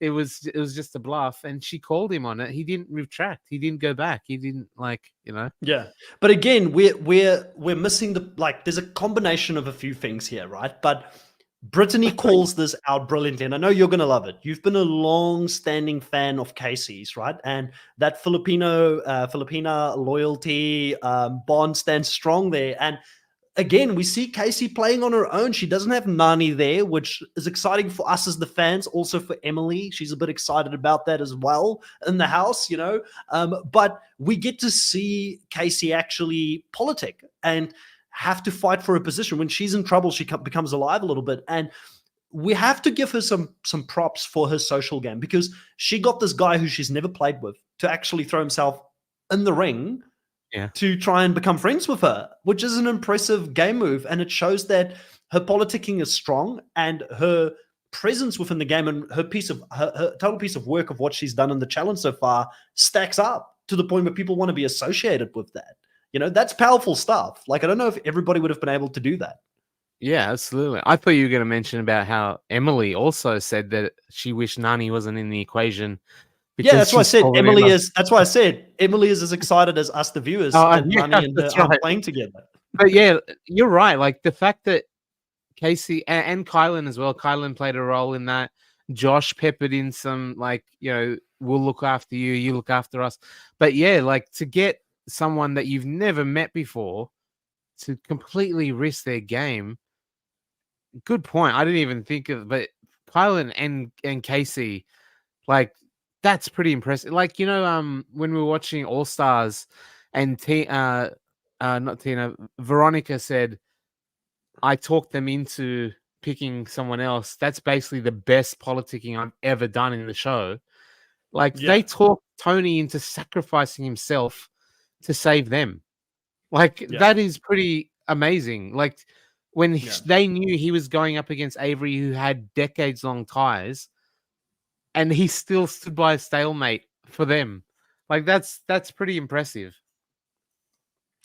it was just a bluff, and she called him on it. He didn't retract. He didn't go back. He didn't, like, you know. Yeah, but again, we're missing the, like, there's a combination of a few things here, right? But Brittany calls this out brilliantly, and I know you're going to love it. You've been a long-standing fan of Casey's, right? And that Filipina loyalty bond stands strong there. And again, we see Casey playing on her own. She doesn't have Nani there, which is exciting for us as the fans, also for Emily. She's a bit excited about that as well in the house, you know. But we get to see Casey actually politic and have to fight for a position. When she's in trouble, she becomes alive a little bit. And we have to give her some props for her social game, because she got this guy who she's never played with to actually throw himself in the ring to try and become friends with her, which is an impressive game move. And it shows that her politicking is strong, and her presence within the game and her total piece of work of what she's done in the challenge so far stacks up to the point where people want to be associated with that. You know, that's powerful stuff. Like, I don't know if everybody would have been able to do that. Yeah, absolutely. I thought you were going to mention about how Emily also said that she wished Nani wasn't in the equation. Yeah, that's why I said Emily is. That's why I said Emily is as excited as us, the viewers, and Nani and her are playing together. But yeah, you're right. Like the fact that Casey and Kylan as well. Kylan played a role in that. Josh peppered in some, like, you know, we'll look after you, you look after us. But yeah, like to get someone that you've never met before to completely risk their game. Good point. I didn't even think of, but Kylan and Casey, like, that's pretty impressive. Like, you know, when we were watching All Stars, and not Tina, Veronica said, I talked them into picking someone else. That's basically the best politicking I've ever done in the show. Like, they talked Tony into sacrificing himself to save them. Like, that is pretty amazing. Like, when they knew he was going up against Avery, who had decades-long ties, and he still stood by a stalemate for them. Like, that's pretty impressive.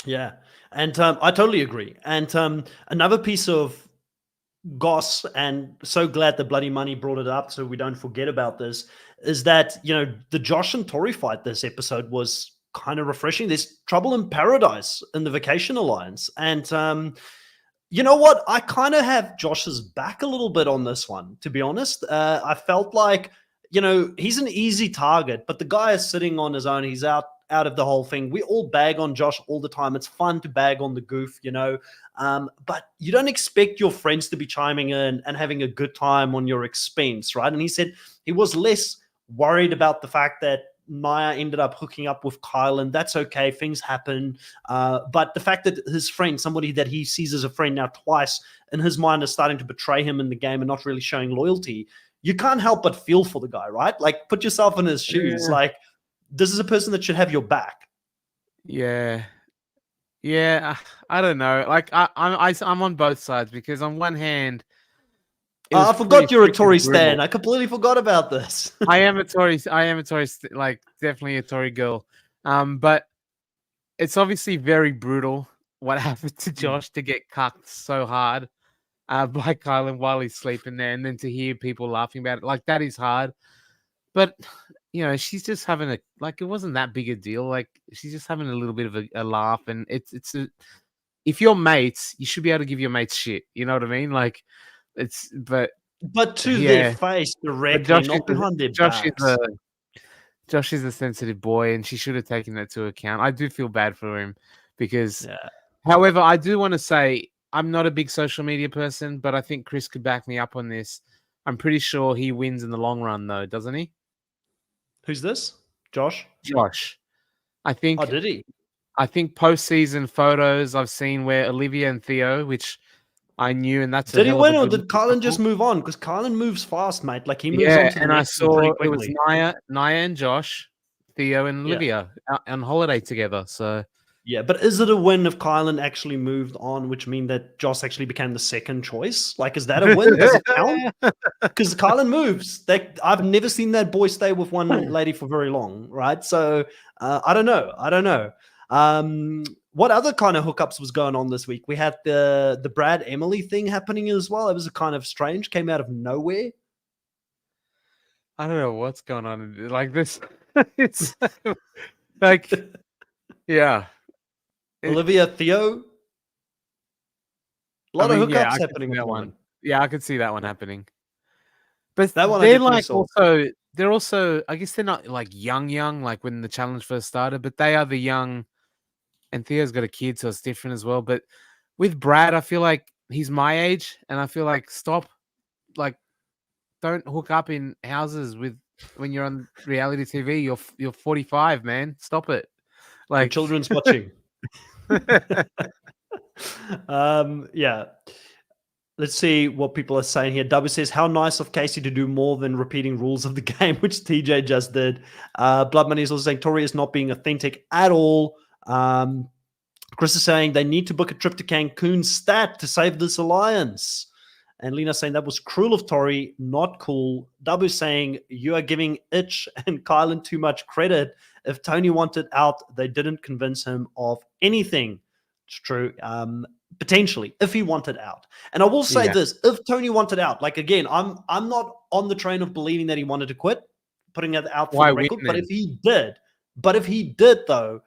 Yeah, and I totally agree. And another piece of goss, and so glad that Bloody Money brought it up so we don't forget about this, is that, you know, the Josh and Tori fight this episode was kind of refreshing. There's trouble in paradise in the Vacation Alliance. And you know what? I kind of have Josh's back a little bit on this one, to be honest. I felt like, you know, he's an easy target, but the guy is sitting on his own. He's out of the whole thing. We all bag on Josh all the time. It's fun to bag on the goof, you know, but you don't expect your friends to be chiming in and having a good time on your expense, right? And he said he was less worried about the fact that Naya ended up hooking up with Kylan. That's okay. Things happen. But the fact that his friend, somebody that he sees as a friend now twice, in his mind is starting to betray him in the game and not really showing loyalty, you can't help but feel for the guy, right? Like, put yourself in his shoes. Yeah. Like, this is a person that should have your back. Yeah. Yeah. I don't know. Like, I'm on both sides, because on one hand, I forgot you're a Tory stan. I completely forgot about this. I am a Tory, like, definitely a Tory girl. But it's obviously very brutal what happened to Josh to get cucked so hard by Kylan while he's sleeping there, and then to hear people laughing about it, like, that is hard. But, you know, she's just having it wasn't that big a deal. Like, she's just having a little bit of a laugh, and it's if you're mates, you should be able to give your mates shit. You know what I mean? Like, but to their yeah. face But directly, not behind their backs. Josh is a sensitive boy, and she should have taken that to account. I do feel bad for him because, Yeah. however, I do want to say I'm not a big social media person, but I think Chris could back me up on this. I'm pretty sure he wins in the long run, though, doesn't he? Who's this? Josh? Josh. I Oh, think did he? postseason photos I've seen where Olivia and Theo, which I knew, and that's a Did he hell of win a or good did Kylan couple. just move on? Because Kylan moves fast, mate. Like he moves on Yeah, to the and I next one pretty saw it was quickly. Naya and Josh, Theo and Yeah. Olivia on holiday together. So Yeah, but is it a win if Kylan actually moved on, which mean that Josh actually became the second choice? Like, is that a win? Does it count? Because Kylan moves. I've never seen that boy stay with one lady for very long, right? So I don't know. What other kind of hookups was going on this week? We had the Brad Emily thing happening as well. It was kind of strange. Came out of nowhere. I don't know what's going on. Like this, it's like, yeah. Olivia Theo. A lot of hookups happening at the moment. Yeah, I could see that one happening. But that one they're like they're also, I guess they're not like young, like when the challenge first started, but they are the young, and Theo's got a kid, so it's different as well. But with Brad, I feel like he's my age, and I feel like don't hook up in houses when you're on reality TV. You're 45, man. Stop it. Like the children's watching. Yeah. Let's see what people are saying here. W says, how nice of Casey to do more than repeating rules of the game, which TJ just did. Blood Money is also saying Tori is not being authentic at all. Chris is saying they need to book a trip to Cancun stat to save this alliance. And Lena saying that was cruel of Tori, not cool. Dabu saying you are giving Itch and Kylan too much credit. If Tony wanted out, they didn't convince him of anything. It's true. Potentially, if he wanted out. And I will say this, if Tony wanted out, like again, I'm not on the train of believing that he wanted to quit, putting it out for the record. But if he did though,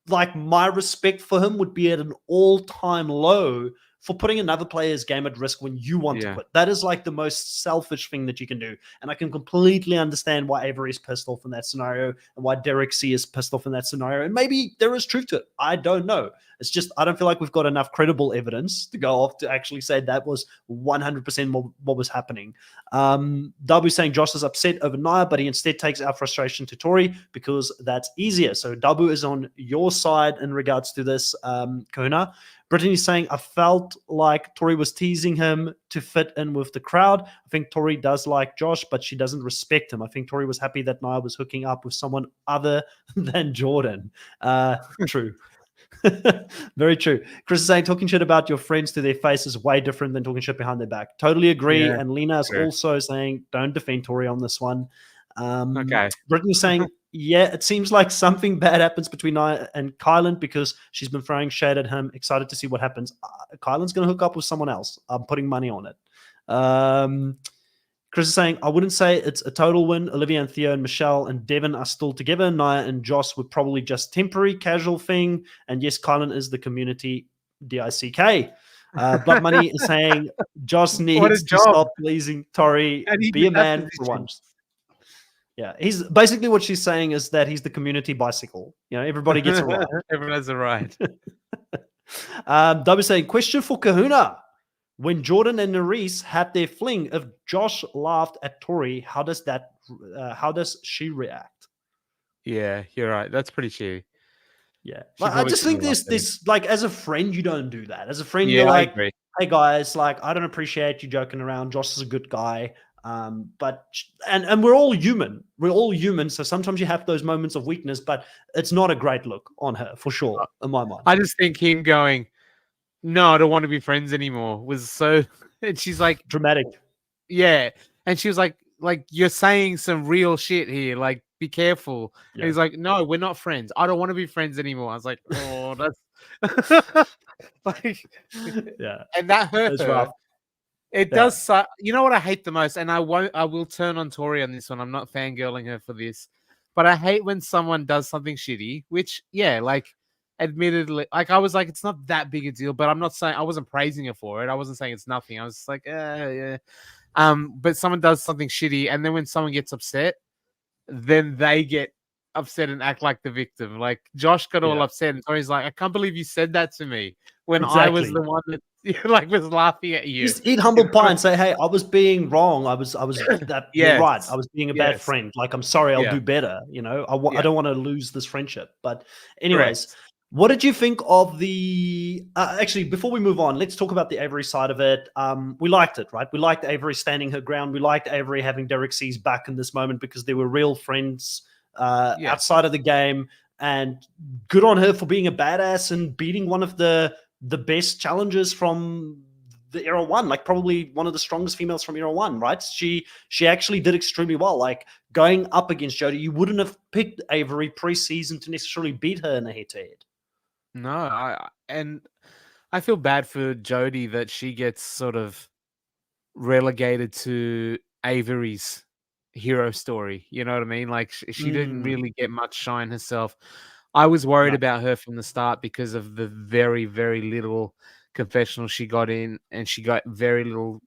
like my respect for him would be at an all-time low for putting another player's game at risk when you want to quit. That is like the most selfish thing that you can do. And I can completely understand why Avery is pissed off in that scenario and why Derek C is pissed off in that scenario. And maybe there is truth to it. I don't know. It's just, I don't feel like we've got enough credible evidence to go off to actually say that was 100% what was happening. Dabu saying Josh is upset over Naya, but he instead takes our frustration to Tori because that's easier. So Dabu is on your side in regards to this, Kahuna. Brittany's saying, I felt like Tori was teasing him to fit in with the crowd. I think Tori does like Josh, but she doesn't respect him. I think Tori was happy that Naya was hooking up with someone other than Jordan. True. Very true. Chris is saying talking shit about your friends to their face is way different than talking shit behind their back. Totally agree. And Lena is also saying don't defend Tori on this one. Okay. Brittany's saying, yeah, it seems like something bad happens between Naya and Kylan because she's been throwing shade at him. Excited to see what happens. Kylan's going to hook up with someone else. I'm putting money on it. Chris is saying, I wouldn't say it's a total win. Olivia and Theo and Michelle and Devin are still together. Naya and Josh were probably just temporary, casual thing. And yes, Kylan is the community DICK. Blood Money is saying, Josh needs to stop pleasing Tori. Be a man for once. Yeah, he's basically what she's saying is that he's the community bicycle. You know, everybody gets a ride. Everyone has a ride. W saying, question for Kahuna. When Jordan and Nerys had their fling, if Josh laughed at Tori, how does she react? Yeah, you're right. That's pretty shitty. Yeah. Like, I just think this, like, as a friend, you don't do that. As a friend, you're I like, agree. Hey guys, like, I don't appreciate you joking around. Josh is a good guy. But we're all human. We're all human. So sometimes you have those moments of weakness, but it's not a great look on her for sure, in my mind. I just think him going, no, I don't want to be friends anymore was so, and she's like dramatic. Yeah. And she was like, you're saying some real shit here. Like, be careful. Yeah. And he's like, no, we're not friends. I don't want to be friends anymore. I was like, oh, that's like, yeah. And that hurt her. Rough. It does suck. You know what I hate the most? And I will turn on Tori on this one. I'm not fangirling her for this, but I hate when someone does something shitty, which, like, admittedly, like I was like, it's not that big a deal, but I'm not saying I wasn't praising her for it. I wasn't saying it's nothing. I was just like, yeah. But someone does something shitty, and then when someone gets upset, then they get upset and act like the victim. Like Josh got all Yeah, upset, and Tori's like, I can't believe you said that to me when I was exactly. the one that like was laughing at you. Just eat humble pie and say, "Hey, I was being wrong. I was that you're right. I Yes, was being a bad yes, friend. Like, I'm sorry. I'll yeah, do better. You know, I yeah, don't want to lose this friendship." But, anyways, correct. what did you think of the? Actually, before we move on, let's talk about the Avery side of it. We liked it, right? We liked Avery standing her ground. We liked Avery having Derek C's back in this moment because they were real friends Yeah, outside of the game, and good on her for being a badass and beating one of the best challengers from the era one, like probably one of the strongest females from era one, right? She actually did extremely well. Like going up against Jodie, you wouldn't have picked Avery preseason to necessarily beat her in a head-to-head. no, and I feel bad for Jodie that she gets sort of relegated to Avery's hero story. You know what I mean? Like she didn't Mm, really get much shine herself. I was worried no, about her from the start because of the very, very little confessional she got in, and she got very little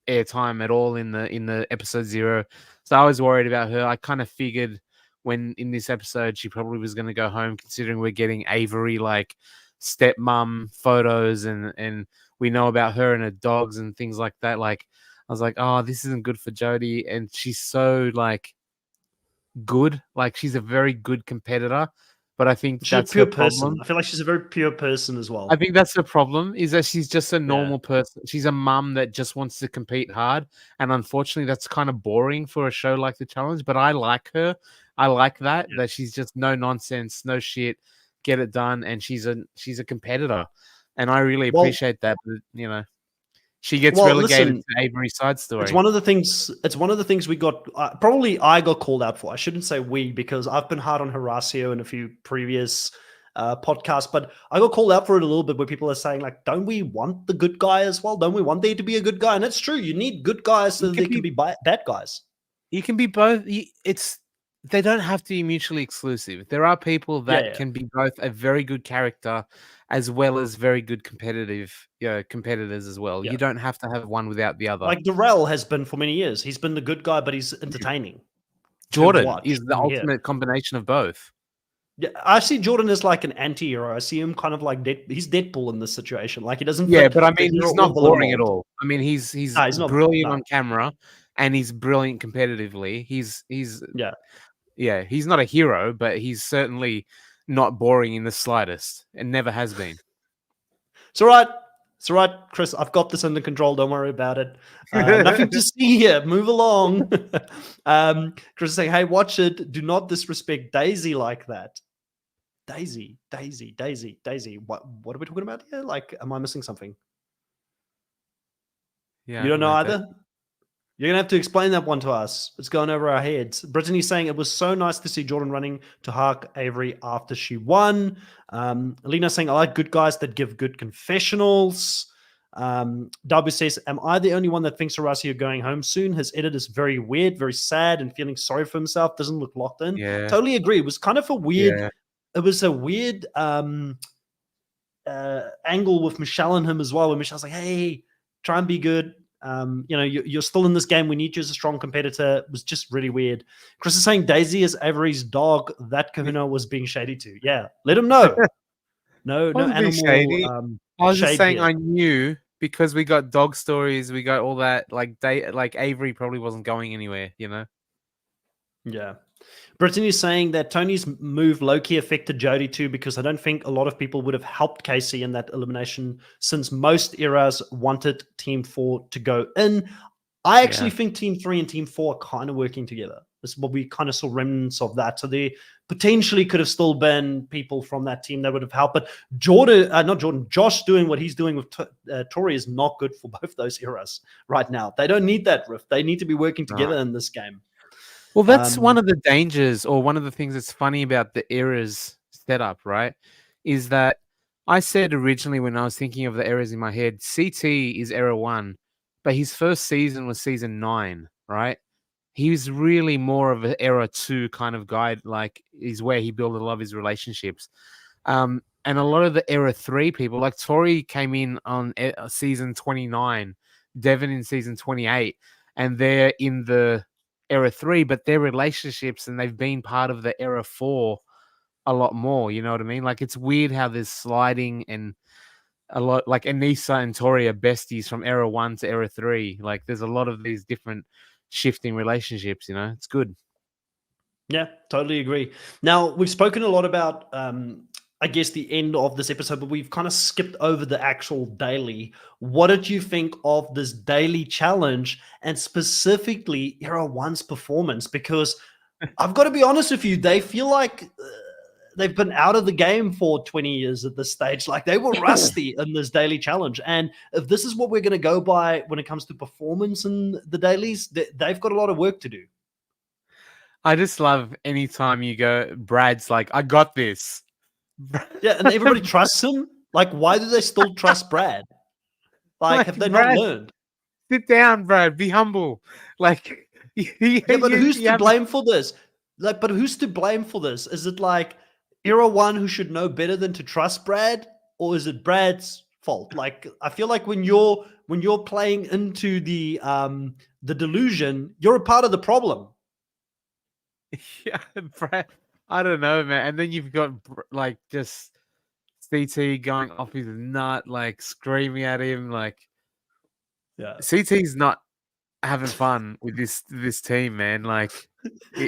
airtime at all in the episode 0. So I was worried about her. I kind of figured when in this episode she probably was going to go home, considering we're getting Avery like stepmom photos, and we know about her and her dogs and things like that. Like I was like, oh, this isn't good for Jodie, and she's so like good. Like she's a very good competitor, but I think she's a that's her pure person. problem. I feel like she's a very pure person as I well. think that's the problem, is that she's just a Yeah, normal person. She's a mum that just wants to compete hard. And unfortunately, that's kind of boring for a show like The Challenge. But I like her. I like yeah. that she's just no nonsense, no shit, get it done. And she's a competitor. And I really Well, appreciate that. But, you know, she gets well, relegated listen, to Avery's side it's story. one of the things. It's one of the things we got. Probably I got called out for. I shouldn't say we because I've been hard on Horacio in a few previous podcasts, but I got called out for it a little bit. Where people are saying like, "Don't we want the good guy as well? Don't we want there to be a good guy?" And it's true. You need good guys so You that can there can be be bad guys. You can be both. It's They don't have to be mutually exclusive. There are people Yeah, that yeah, can be both a very good character as well as very good competitors as well. yeah. You don't have to have one without the other. Like Darrell has been for many years. He's been the good guy, but he's Yeah. entertaining to Jordan watch is the and hear. ultimate combination of both. Yeah, I see Jordan as like an anti-hero. I see him kind of like he's Deadpool in this situation. Like he doesn't Yeah, fit but I the mean, he's hero or not villain boring at mold. all. I mean, he's No, he's not. brilliant No, on camera, and he's brilliant competitively. He's yeah. Yeah, he's not a hero, but he's certainly not boring in the slightest, and never has been. It's all right. It's all right, Chris. I've got this under control. Don't worry about it. Nothing to see here. Move along. Chris is saying, "Hey, watch it. Do not disrespect Daisy like that." Daisy. What are we talking about here? Like, am I missing something? Yeah, You I don't don't know know. either? You're gonna have to explain that one to us. It's going over our heads. Brittany's saying it was so nice to see Jordan running to Hark Avery after she won. Alina saying I like good guys that give good confessionals. W says, "Am I the only one that thinks Horacio going home soon? His edit is very weird, very sad, and feeling sorry for himself. Doesn't look locked in." Yeah, Totally agree. It was kind of a weird. yeah. It was a weird angle with Michelle and him as well. Where Michelle's like, "Hey, try and be good. You're still in this game. We need you as a strong competitor." It was just really weird. Chris is saying Daisy is Avery's dog. That Kahuna was being shady to. Yeah, let him know. No Wasn't being animal shady. I was just shade saying here. I knew because we got dog stories, we got all that. Like Avery probably wasn't going anywhere, you know. Yeah. Brittany is saying that Tony's move low-key affected Jodie too, because I don't think a lot of people would have helped Casey in that elimination since most eras wanted Team 4 to go in. I actually Yeah, think Team 3 and Team 4 are kind of working together. This is what we kind of saw remnants of that. So they potentially could have still been people from that team that would have helped. But Josh doing what he's doing with Tori is not good for both those eras right now. They don't need that rift. They need to be working no. together in this game. Well, that's one Um, of the dangers, or one of the things that's funny about the eras setup, right? Is that I said originally when I was thinking of the eras in my head, CT is era 1, but his first season was season 9, right? He was really more of an era 2 kind of guy, like is where he built a lot of his relationships. And a lot of the Era 3 people, like Tori came in on season 29, Devon in season 28, and they're in the Era 3, but their relationships and they've been part of the Era 4 a lot more. You know what I mean? Like, it's weird how there's sliding and a lot, like Anissa and Tori are besties from Era 1 to Era 3. Like, there's a lot of these different shifting relationships, it's good. Yeah, totally agree. Now, we've spoken a lot about, I guess, the end of this episode, but we've kind of skipped over the actual daily. What did you think of this daily challenge and specifically Era 1's performance? Because I've got to be honest with you, they feel like they've been out of the game for 20 years at this stage. Like, they were rusty in this daily challenge. And if this is what we're going to go by when it comes to performance in the dailies, they've got a lot of work to do. I just love anytime you go, Brad's like, I got this. Yeah, and everybody trusts him. Like, why do they still trust Brad? Like, have they Brad, not learned? Sit down, Brad. Be humble. Like, Yeah, but who's to blame for this? Like, but who's to blame for this? Is it like Era 1 who should know better than to trust Brad, or is it Brad's fault? Like, I feel like when you're playing into the delusion, you're a part of the problem. Yeah, Brad. I don't know, man. And then you've got like just CT going off his nut, like screaming at him, like CT's not having fun with this team, man. Like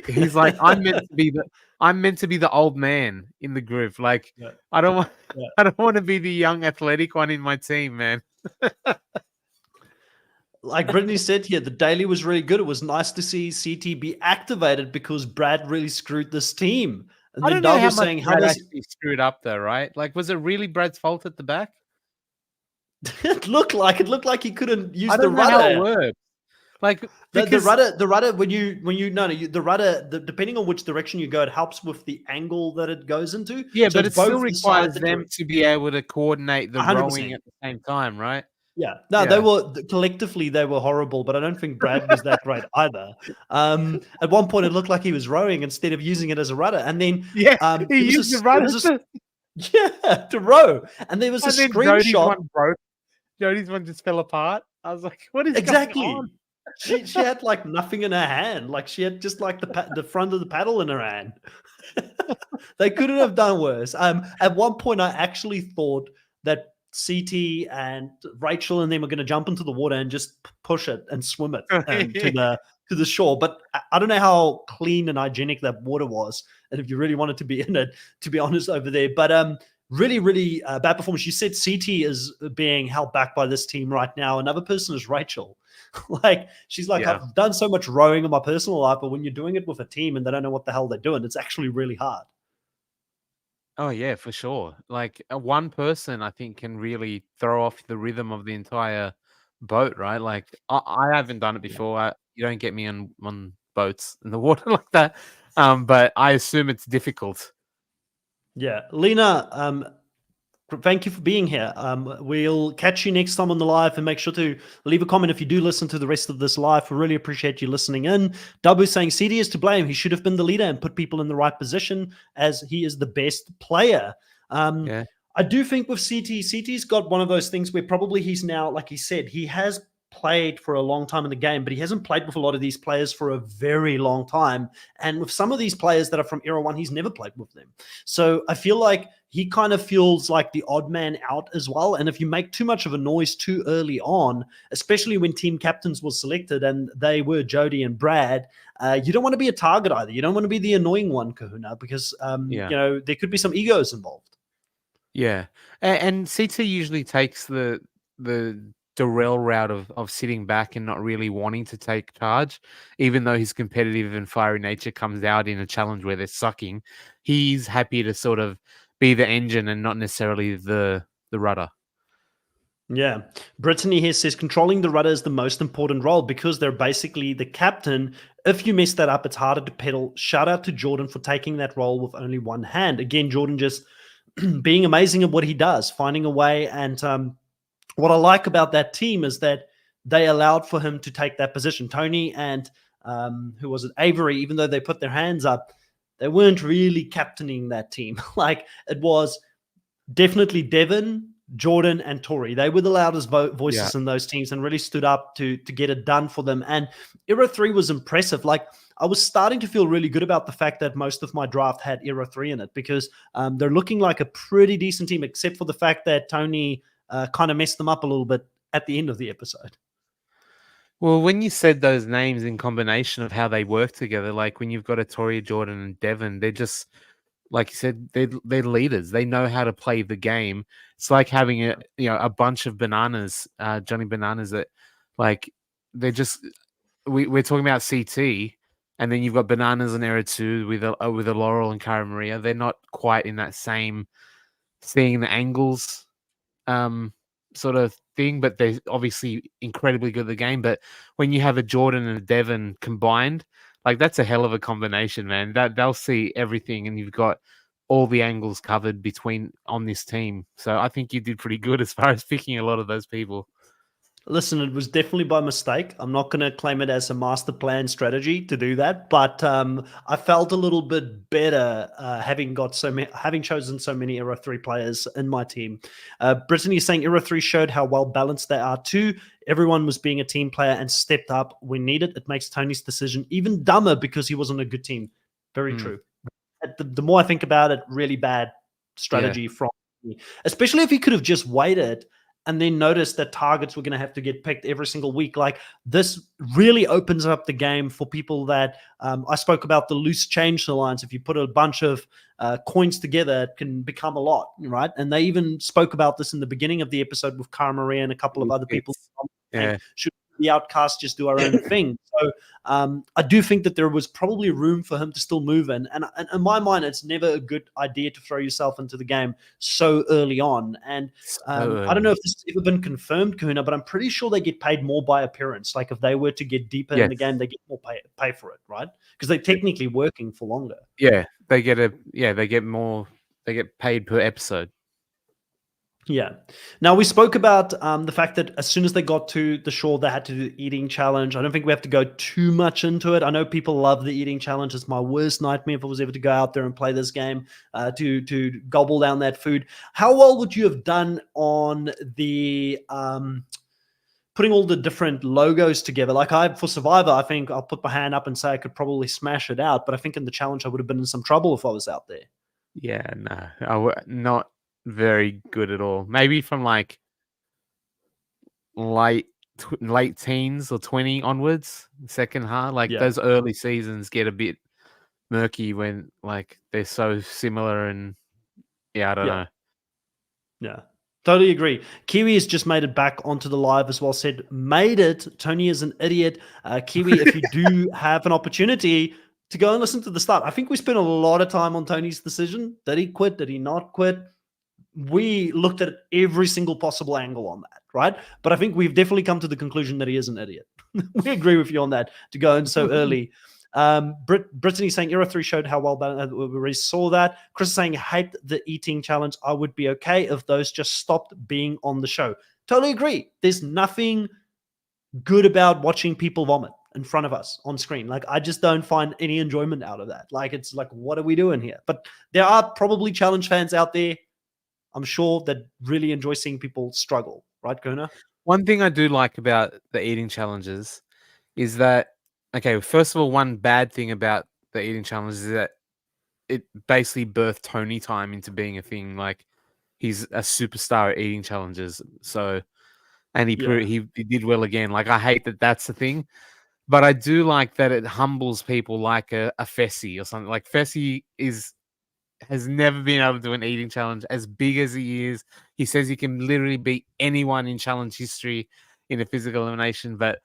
he's like, I'm meant to be the old man in the group. Like I don't want to be the young athletic one in my team, man. Like Brittany said here, the daily was really good. It was nice to see CT be activated because Brad really screwed this team. And I then don't know Doug how was much saying, Brad actually screwed up though, right? Like, was it really Brad's fault at the back? It looked like he couldn't use the rudder. How it worked. Like the rudder when you the rudder, depending on which direction you go, it helps with the angle that it goes into. Yeah, so but it still requires them to be able to coordinate the 100%. Rowing at the same time, right? Yeah, no, they were collectively they were horrible, but I don't think Brad was that great either. At one point, it looked like he was rowing instead of using it as a rudder, and then he used the rudder to row, and there was a screenshot. Jody's one just fell apart. I was like, "What is exactly?" going on? She had like nothing in her hand, like she had just like the front of the paddle in her hand. They couldn't have done worse. At one point, I actually thought that CT and Rachel and them are going to jump into the water and just push it and swim it to the shore. But I don't know how clean and hygienic that water was, and if you really wanted to be in it, to be honest, over there. But really, really bad performance. You said CT is being held back by this team right now. Another person is Rachel. Like, she's like, I've done so much rowing in my personal life, but when you're doing it with a team and they don't know what the hell they're doing, it's actually really hard. Oh, yeah, for sure. Like, one person, I think, can really throw off the rhythm of the entire boat, right? Like, I haven't done it before. You don't get me on boats in the water like that. But I assume it's difficult. Yeah. Lena, thank you for being here. We'll catch you next time on the live, and make sure to leave a comment if you do listen to the rest of this live. We really appreciate you listening in. Dabu saying CD is to blame. He should have been the leader and put people in the right position, as he is the best player. I do think with CT's got one of those things where probably he's now, like he said, he has played for a long time in the game, but he hasn't played with a lot of these players for a very long time. And with some of these players that are from Era 1, he's never played with them. So I feel like he kind of feels like the odd man out as well. And if you make too much of a noise too early on, especially when team captains were selected and they were Jody and Brad, you don't want to be a target either. You don't want to be the annoying one, Kahuna, because there could be some egos involved. Yeah. And CT usually takes the Darrell route of sitting back and not really wanting to take charge, even though his competitive and fiery nature comes out in a challenge where they're sucking. He's happy to sort of be the engine and not necessarily the rudder. Yeah. Brittany here says controlling the rudder is the most important role because they're basically the captain. If you mess that up, it's harder to pedal. Shout out to Jordan for taking that role with only one hand. Again, Jordan just being amazing at what he does, finding a way. And what I like about that team is that they allowed for him to take that position. Tony and who was it? Avery, even though they put their hands up, they weren't really captaining that team. Like, it was definitely Devon, Jordan, and Tori. They were the loudest voices Yeah. in those teams and really stood up to get it done for them. And Era 3 was impressive. Like, I was starting to feel really good about the fact that most of my draft had Era 3 in it, because they're looking like a pretty decent team, except for the fact that Tony kind of messed them up a little bit at the end of the episode. Well, when you said those names in combination of how they work together, like when you've got a Tory, Jordan, and Devon, they're just, like you said, they're leaders. They know how to play the game. It's like having a bunch of bananas, Johnny Bananas, that like they're just we're talking about CT, and then you've got bananas and Era 2 with a Laurel and Cara Maria. They're not quite in that same seeing the angles sort of thing, but they're obviously incredibly good at the game. But when you have a Jordan and a Devon combined, like that's a hell of a combination, man. That they'll see everything, and you've got all the angles covered between on this team. So I think you did pretty good as far as picking a lot of those people. Listen, it was definitely by mistake. I'm not going to claim it as a master plan strategy to do that, but I felt a little bit better having chosen so many Era 3 players in my team. Brittany is saying Era 3 showed how well balanced they are too. Everyone was being a team player and stepped up when needed. It makes Tony's decision even dumber because he wasn't a good team. Very true. The more I think about it, really bad strategy from me, especially if he could have just waited and then noticed that targets were going to have to get picked every single week. Like, this really opens up the game for people that I spoke about the loose change alliance. If you put a bunch of coins together, it can become a lot, right? And they even spoke about this in the beginning of the episode with Cara Maria and a couple of other people. Should the outcast just do our own thing? So I do think that there was probably room for him to still move in. And in my mind, it's never a good idea to throw yourself into the game so early on. And I don't know if this has ever been confirmed, Kahuna, but I'm pretty sure they get paid more by appearance. Like, if they were to get deeper in the game, they get more pay for it, right? Because they're technically working for longer. Yeah, they get more. They get paid per episode. Yeah. Now, we spoke about the fact that as soon as they got to the shore, they had to do the eating challenge. I don't think we have to go too much into it. I know people love the eating challenge. It's my worst nightmare if I was ever to go out there and play this game, to gobble down that food. How well would you have done on the putting all the different logos together? Like, for Survivor, I think I'll put my hand up and say I could probably smash it out. But I think in the challenge, I would have been in some trouble if I was out there. Yeah, no, not very good at all. Maybe from like late teens or 20 onwards, second half. Like those early seasons get a bit murky when like they're so similar, and I don't know. Yeah. Totally agree. Kiwi has just made it back onto the live as well. Said, made it. Tony is an idiot. Kiwi, if you do have an opportunity to go and listen to the start. I think we spent a lot of time on Tony's decision. Did he quit? Did he not quit? We looked at every single possible angle on that, right? But I think we've definitely come to the conclusion that he is an idiot. We agree with you on that, to go in so early. Brittany saying Era 3 showed how well balanced. We already saw that. Chris is saying, hate the eating challenge. I would be okay if those just stopped being on the show. Totally agree. There's nothing good about watching people vomit in front of us on screen. Like, I just don't find any enjoyment out of that. Like, it's like, what are we doing here? But there are probably challenge fans out there, I'm sure, that really enjoy seeing people struggle, right, Kahuna? One thing I do like about the eating challenges is that, okay, first of all, one bad thing about the eating challenges is that it basically birthed Tony time into being a thing. Like, he's a superstar at eating challenges. So, and he did well again. Like, I hate that that's the thing, but I do like that it humbles people like a Fessy or something. Like, Fessy has never been able to do an eating challenge as big as he is. He says he can literally beat anyone in challenge history in a physical elimination, but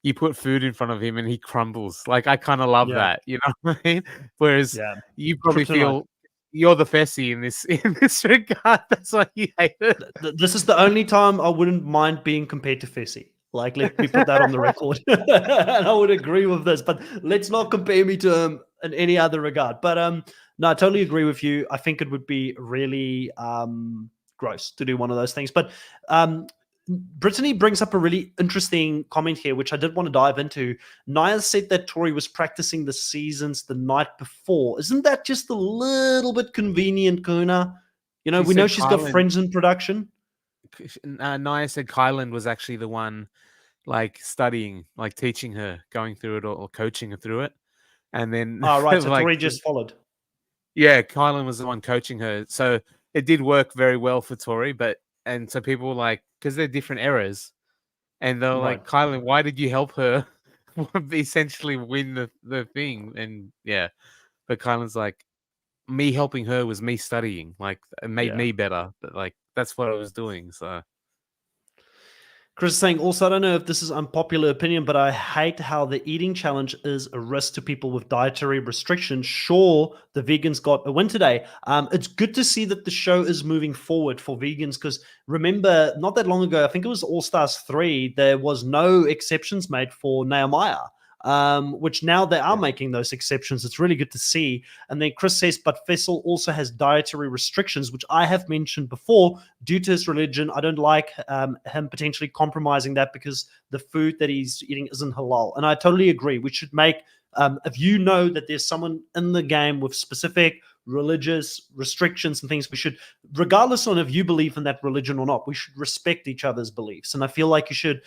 you put food in front of him and he crumbles. Like, I kind of love that, you know what I mean? Whereas you probably feel you're the Fessy in this regard. That's why you hate it. This is the only time I wouldn't mind being compared to Fessy. Like, let me put that on the record. And I would agree with this, but let's not compare me to him in any other regard. But no, I totally agree with you. I think it would be really gross to do one of those things. But Brittany brings up a really interesting comment here, which I did want to dive into. Naya said that Tori was practicing the seasons the night before. Isn't that just a little bit convenient, Kahuna? You know, She we know said she's got Kylan. friends in production. Naya said Kylan was actually the one like studying, like teaching her, going through it or coaching her through it. And then Oh, right. So like Tori just followed. yeah, Kylan was the one coaching her. So it did work very well for Tori, but and so people were like, because they're different eras, and they're Right. like, Kylan, why did you help her essentially win the thing? And yeah, but Kylan's like, me helping her was me studying, like it made Yeah. me better. But like that's what I was doing. So Chris is saying also, I don't know if this is unpopular opinion, but I hate how the eating challenge is a risk to people with dietary restrictions. Sure, the vegans got a win today. It's good to see that the show is moving forward for vegans because remember, not that long ago, I think it was All Stars 3, there was no exceptions made for Nehemiah. Which now they are yeah. making those exceptions. It's really good to see. And then Chris says, but Fessel also has dietary restrictions, which I have mentioned before due to his religion. I don't like him potentially compromising that because the food that he's eating isn't halal. And I totally agree. We should make, if you know that there's someone in the game with specific religious restrictions and things, we should, regardless on if you believe in that religion or not, we should respect each other's beliefs. And I feel like you should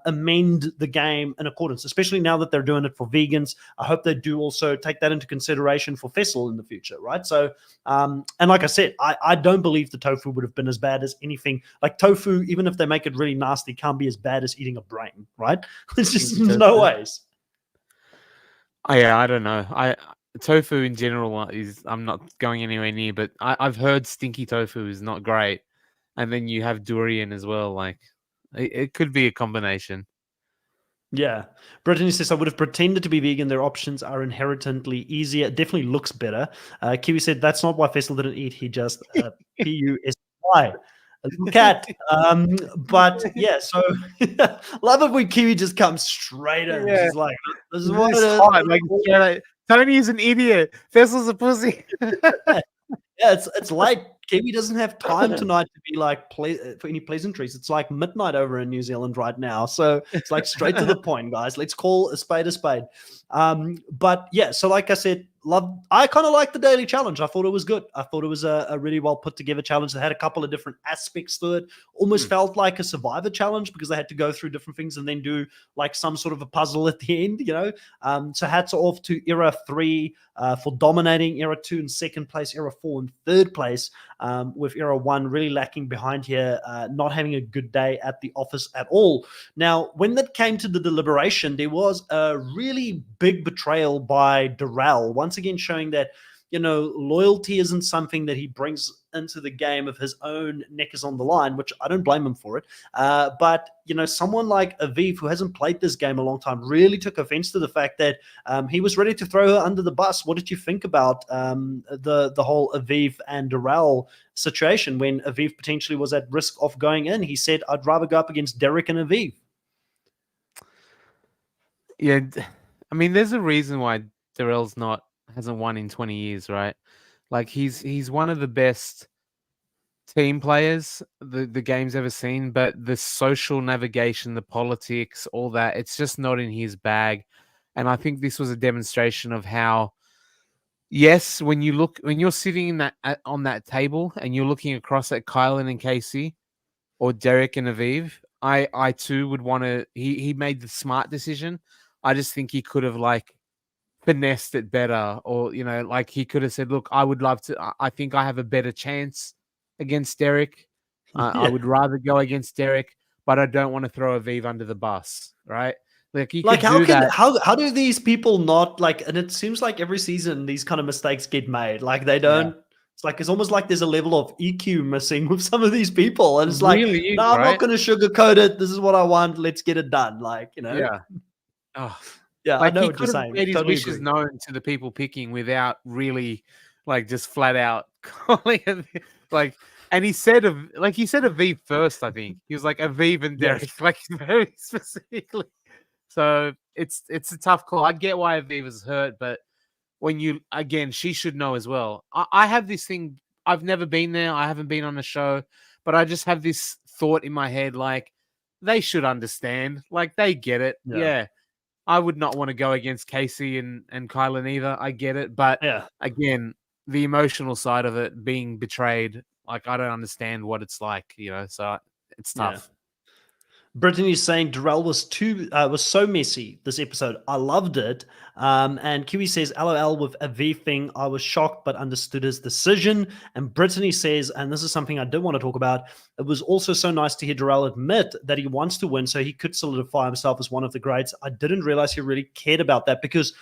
amend the game in accordance, especially now that they're doing it for vegans. I hope they do also take that into consideration for Fessel in the future, right? So, and like I said, I don't believe the tofu would have been as bad as anything. Like tofu, even if they make it really nasty, can't be as bad as eating a brain, right? There's just no ways. Oh, yeah, I don't know. I tofu in general is I'm not going anywhere near, but I've heard stinky tofu is not great, and then you have durian as well. Like it could be a combination. Yeah. Brittany says, I would have pretended to be vegan. Their options are inherently easier. It definitely looks better. Kiwi said, that's not why Faisal didn't eat. He just P-U-S-Y. A little cat. But yeah, so love it when Kiwi just comes straight in. Yeah, She's like, this is what this it is. hot. Like Tony is an idiot. Vessel's a pussy. Yeah, it's late. Kiwi doesn't have time tonight to be like for any pleasantries. It's like midnight over in New Zealand right now, so it's like straight to the point, guys. Let's call a spade a spade. But yeah, so like I said, I kind of like the daily challenge. I thought it was good. I thought it was a really well put together challenge that had a couple of different aspects to it. Almost felt like a survivor challenge because they had to go through different things and then do like some sort of a puzzle at the end, you know. So hats off to Era 3 for dominating, Era 2 in second place, Era 4 in third place, with Era 1 really lacking behind here, not having a good day at the office at all. Now, when that came to the deliberation, there was a really big betrayal by Darrell, once again showing that, you know, loyalty isn't something that he brings into the game if his own neck is on the line, which I don't blame him for it. But, you know, someone like Aviv, who hasn't played this game a long time, really took offense to the fact that he was ready to throw her under the bus. What did you think about the whole Aviv and Darrell situation when Aviv potentially was at risk of going in? He said, I'd rather go up against Derek and Aviv. Yeah, I mean, there's a reason why Darrell's hasn't won in 20 years, right? Like he's one of the best team players the game's ever seen, but the social navigation, the politics, all that, it's just not in his bag. And I think this was a demonstration of how, yes, when you're sitting in on that table and you're looking across at Kylan and Casey or Derek and Aviv, I too would want to. He made the smart decision. I just think he could have like finessed it better, or you know, like he could have said, "Look, I would love to. I think I have a better chance against Derek. I would rather go against Derek, but I don't want to throw Aviv under the bus, right? Like you Like could do that. how do these people not like, and it seems like every season these kind of mistakes get made. Like they Yeah, don't, it's like it's almost like there's a level of EQ missing with some of these people. And it it's like, really is, no, I'm not right? gonna sugarcoat it. This is what I want. Let's get it done. Like, you know. Yeah. Oh, Yeah, I like know he what you're could have saying. made his Totally wishes agree. known to the people picking without really, like, just flat out calling it, like. And he said Aviv first. I think he was like Aviv and Yes. Derek, like very specifically. So it's a tough call. I get why Aviv is hurt, but when she should know as well. I have this thing. I've never been there. I haven't been on a show, but I just have this thought in my head, like they should understand. Like they get it. Yeah. Yeah. I would not want to go against Casey and Kylan either. I get it. But Yeah. again, the emotional side of it, being betrayed, Like, I don't understand what it's like, so it's tough. Brittany's saying Darrell was so messy this episode. I loved it. And Kiwi says, LOL with a V thing. I was shocked but understood his decision. And Brittany says, and this is something I did want to talk about, it was also so nice to hear Darrell admit that he wants to win so he could solidify himself as one of the greats. I didn't realize he really cared about that, because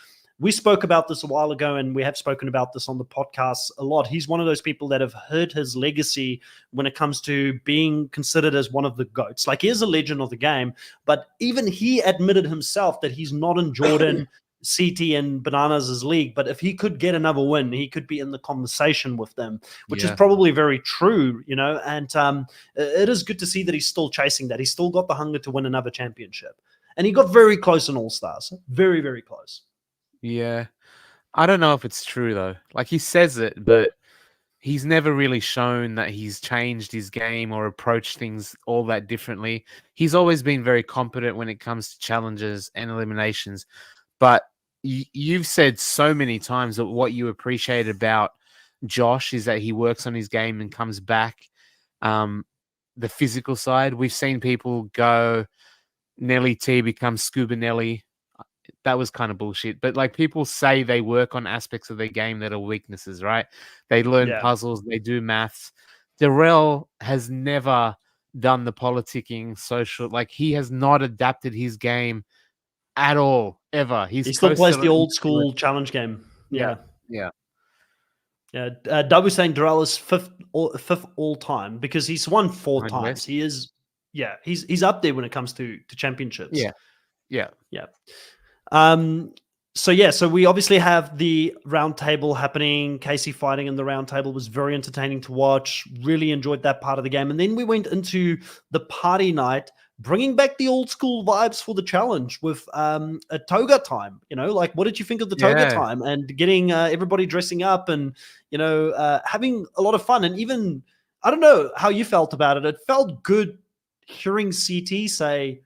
we spoke about this a while ago, and we have spoken about this on the podcast a lot. He's one of those people that have heard his legacy when it comes to being considered as one of the GOATs. Like, he is a legend of the game, but even he admitted himself that he's not in Jordan, CT, and Bananas' league. But if he could get another win, he could be in the conversation with them, which is probably very true, And it is good to see that he's still chasing that. He's still got the hunger to win another championship. And he got very close in All-Stars. Very, very close. Yeah. I don't know if it's true, though. Like, he says it, but he's never really shown that he's changed his game or approached things all that differently. He's always been very competent when it comes to challenges and eliminations. But you've said so many times that what you appreciate about Josh is that he works on his game and comes back. The physical side, we've seen people go, Nelly T becomes Scuba Nelly. That was kind of bullshit. But like, people say they work on aspects of their game that are weaknesses, right? They learn puzzles, they do maths. Darrell has never done the politicking, social, like, he has not adapted his game at all, ever. He still plays the old school challenge game. Yeah. Dub was saying Darrell is fifth all time because he's won 4 times. He is, he's up there when it comes to championships. Yeah. So we obviously have the round table happening. Casey fighting in the round table was very entertaining to watch. Really enjoyed that part of the game. And then we went into the party night, bringing back the old school vibes for the challenge with a toga time. Like, what did you think of the toga time and getting everybody dressing up and, having a lot of fun? And even, I don't know how you felt about it. It felt good hearing CT say,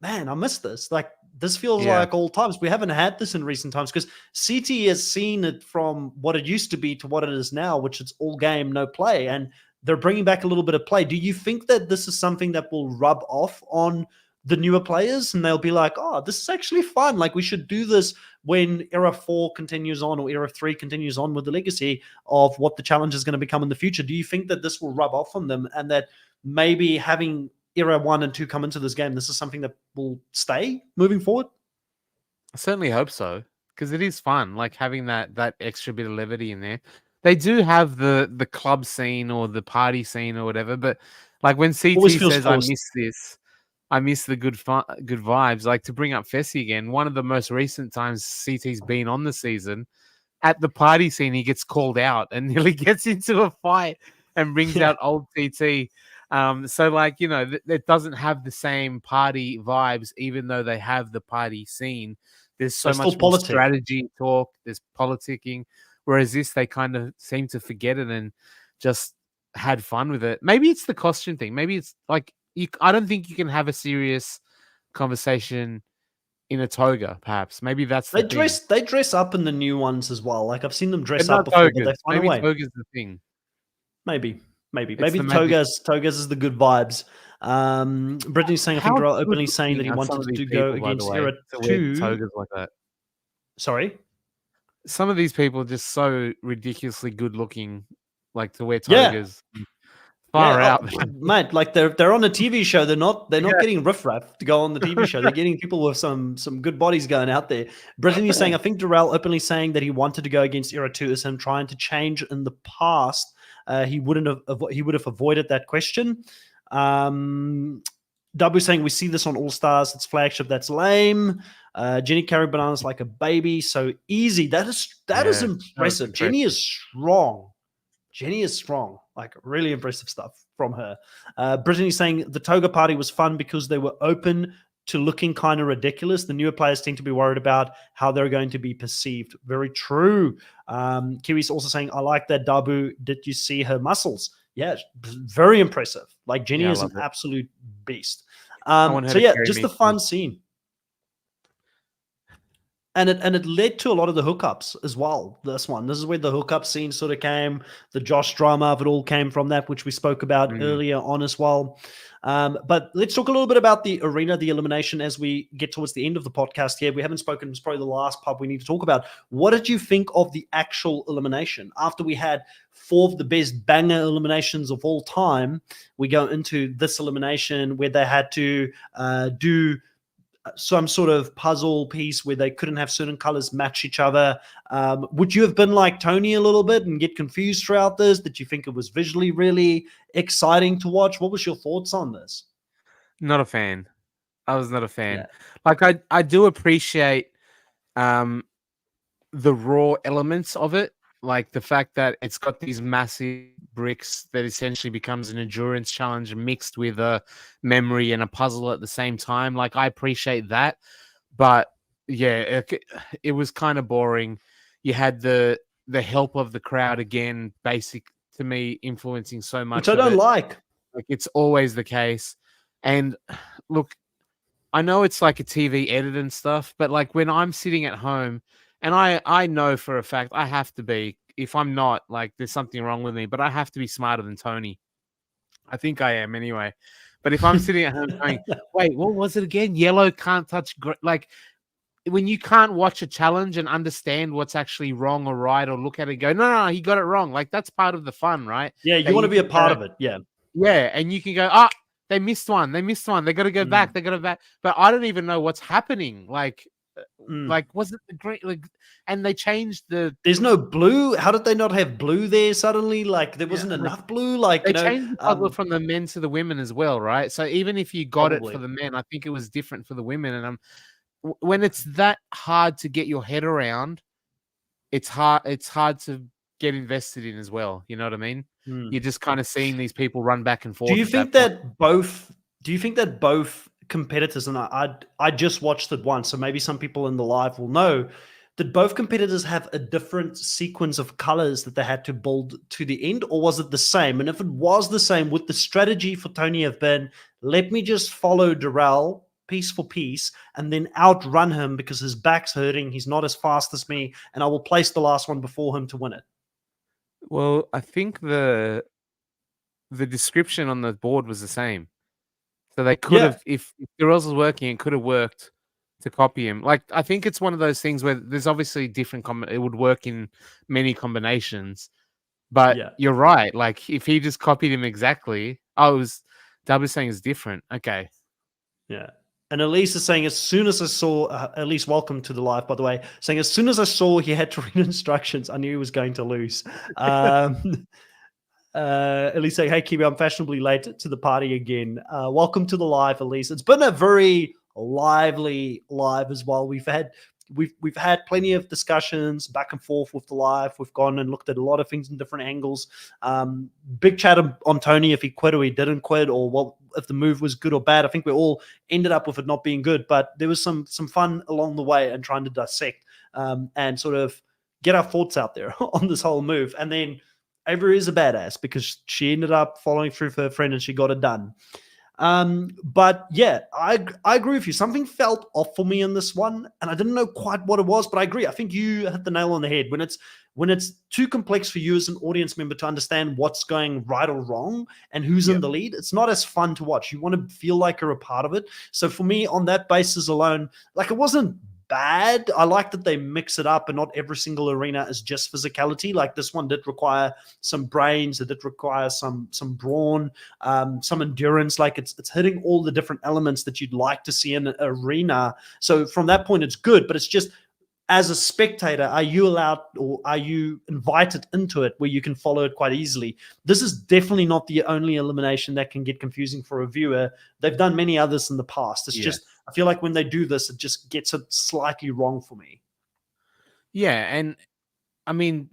man, I missed this. Like, this feels like old times. We haven't had this in recent times because CT has seen it from what it used to be to what it is now, which it's all game, no play. And they're bringing back a little bit of play. Do you think that this is something that will rub off on the newer players and they'll be like, oh, this is actually fun. Like, we should do this when Era 4 continues on or Era 3 continues on with the legacy of what the challenge is going to become in the future. Do you think that this will rub off on them and that maybe having Era 1 and 2 come into this game, this is something that will stay moving forward? I certainly hope so, because it is fun, like having that extra bit of levity in there. They do have the club scene or the party scene or whatever, but like when CT says, I miss this, I miss the good vibes. Like, to bring up Fessy again, one of the most recent times CT's been on the season, at the party scene, he gets called out and nearly gets into a fight and brings out old TT. So, like, it doesn't have the same party vibes, even though they have the party scene. There's so much more strategy talk, there's politicking, whereas this, they kind of seem to forget it and just had fun with it. Maybe it's the costume thing. Maybe it's like, I don't think you can have a serious conversation in a toga, perhaps. Maybe that's they dress up in the new ones as well. Like, I've seen them dress up before, but they find a way. Maybe toga's the thing. Maybe the togas is the good vibes. Brittany's saying, I think Darrell openly saying that he wanted to go against Era 2. Togas like that. Sorry? Some of these people are just so ridiculously good looking, like, to wear togas. Far out. Mate, like, they're on a TV show. They're not getting riffraff to go on the TV show. They're getting people with some good bodies going out there. Brittany's saying, I think Darrell openly saying that he wanted to go against Era 2 is him trying to change in the past. He would have avoided that question. Dabu saying, we see this on All Stars. It's flagship. That's lame. Jenny carried Bananas like a baby. So easy. That is impressive. Jenny is strong. Like, really impressive stuff from her. Brittany saying the toga party was fun because they were open to looking kind of ridiculous. The newer players tend to be worried about how they're going to be perceived. Very true. Kiwi's also saying, I like that, Dabu. Did you see her muscles? Yeah, very impressive. Like, Jenny is an absolute beast. Just a fun scene. And it led to a lot of the hookups as well. This is where the hookup scene sort of came. The Josh drama of it all came from that, which we spoke about Mm. earlier on as well. But let's talk a little bit about the arena, the elimination, as we get towards the end of the podcast here. We haven't spoken, it's probably the last part we need to talk about. What did you think of the actual elimination? After we had 4 of the best banger eliminations of all time, we go into this elimination where they had to do some sort of puzzle piece where they couldn't have certain colors match each other. Would you have been like Tony a little bit and get confused throughout this? Did you think it was visually really exciting to watch? What was your thoughts on this? Not a fan. I was not a Yeah. fan. Like I do appreciate um the raw elements of it, like the fact that it's got these massive bricks that essentially becomes an endurance challenge mixed with a memory and a puzzle at the same time. Like I appreciate that, but yeah, it was kind of boring. You had the help of the crowd again, basic to me, influencing so Which much I of don't it. like. Like it's always the case. And look, I know it's like a TV edit and stuff, but like when I'm sitting at home and I know for a fact I have to be, if I'm not, like there's something wrong with me, but I have to be smarter than Tony. I think I am anyway. But if I'm sitting at home going, wait, what was it again? Yellow can't touch like when you can't watch a challenge and understand what's actually wrong or right, or look at it and go, no, he got it wrong. Like that's part of the fun, right? Yeah, you That want to you be a can part go, of it. Yeah. yeah, and you can go, ah, they missed one. They missed one. They got to go back. Mm, They got to back. But I don't even know what's happening. mm. Was it the great? Like, and they changed the There's no blue. How did they not have blue there suddenly? Like there yeah, wasn't like enough blue. Like they changed the puzzle from the men to the women as well, right? So even if you got it for probably. the men, I think it was different for the women. And when it's that hard to get your head around, it's hard. It's hard to get invested in as well. You know what I mean? Mm. You're just kind of seeing these people run back and Do forth you at that think point. that both? Do you think that both competitors, and I just watched it once, so maybe some people in the live will know, did both competitors have a different sequence of colors that they had to build to the end, or was it the same? And if it was the same, would the strategy for Tony have been, let me just follow Darrell piece for piece and then outrun him because his back's hurting, he's not as fast as me, and I will place the last one before him to win it? Well, I think the description on the board was the same. So they could Yeah, have, if Darrell's was working, it could have worked to copy him. Like I think it's one of those things where there's obviously different it would work in many combinations. But yeah. you're right. Like if he just copied him exactly, I was W saying is different. Okay. Yeah. And Elise is saying, as soon as I saw, Elise, welcome to the live, by the way, saying, as soon as I saw he had to read instructions, I knew he was going to lose. Elise saying, hey, Kiwi, I'm fashionably late to the party again. Welcome to the live, Elise. It's been a very lively live as well. We've had plenty of discussions back and forth with the live. We've gone and looked at a lot of things in different angles. Big chat on Tony if he quit or he didn't quit, or what if the move was good or bad. I think we all ended up with it not being good, but there was some fun along the way and trying to dissect and sort of get our thoughts out there on this whole move. And then Avery is a badass because she ended up following through for her friend and she got it done. But yeah, I agree with you. Something felt off for me in this one, and I didn't know quite what it was, but I agree. I think you hit the nail on the head. When it's too complex for you as an audience member to understand what's going right or wrong and who's in Yep. the lead, it's not as fun to watch. You want to feel like you're a part of it. So for me, on that basis alone, like it wasn't bad. I like that they mix it up and not every single arena is just physicality. Like this one did require some brains, it did require some brawn, some endurance. Like it's hitting all the different elements that you'd like to see in an arena. So from that point, it's good. But it's just, as a spectator, are you allowed or are you invited into it where you can follow it quite easily? This is definitely not the only elimination that can get confusing for a viewer. They've done many others in the past. It's just, I feel like when they do this, it just gets it slightly wrong for me. Yeah, and I mean,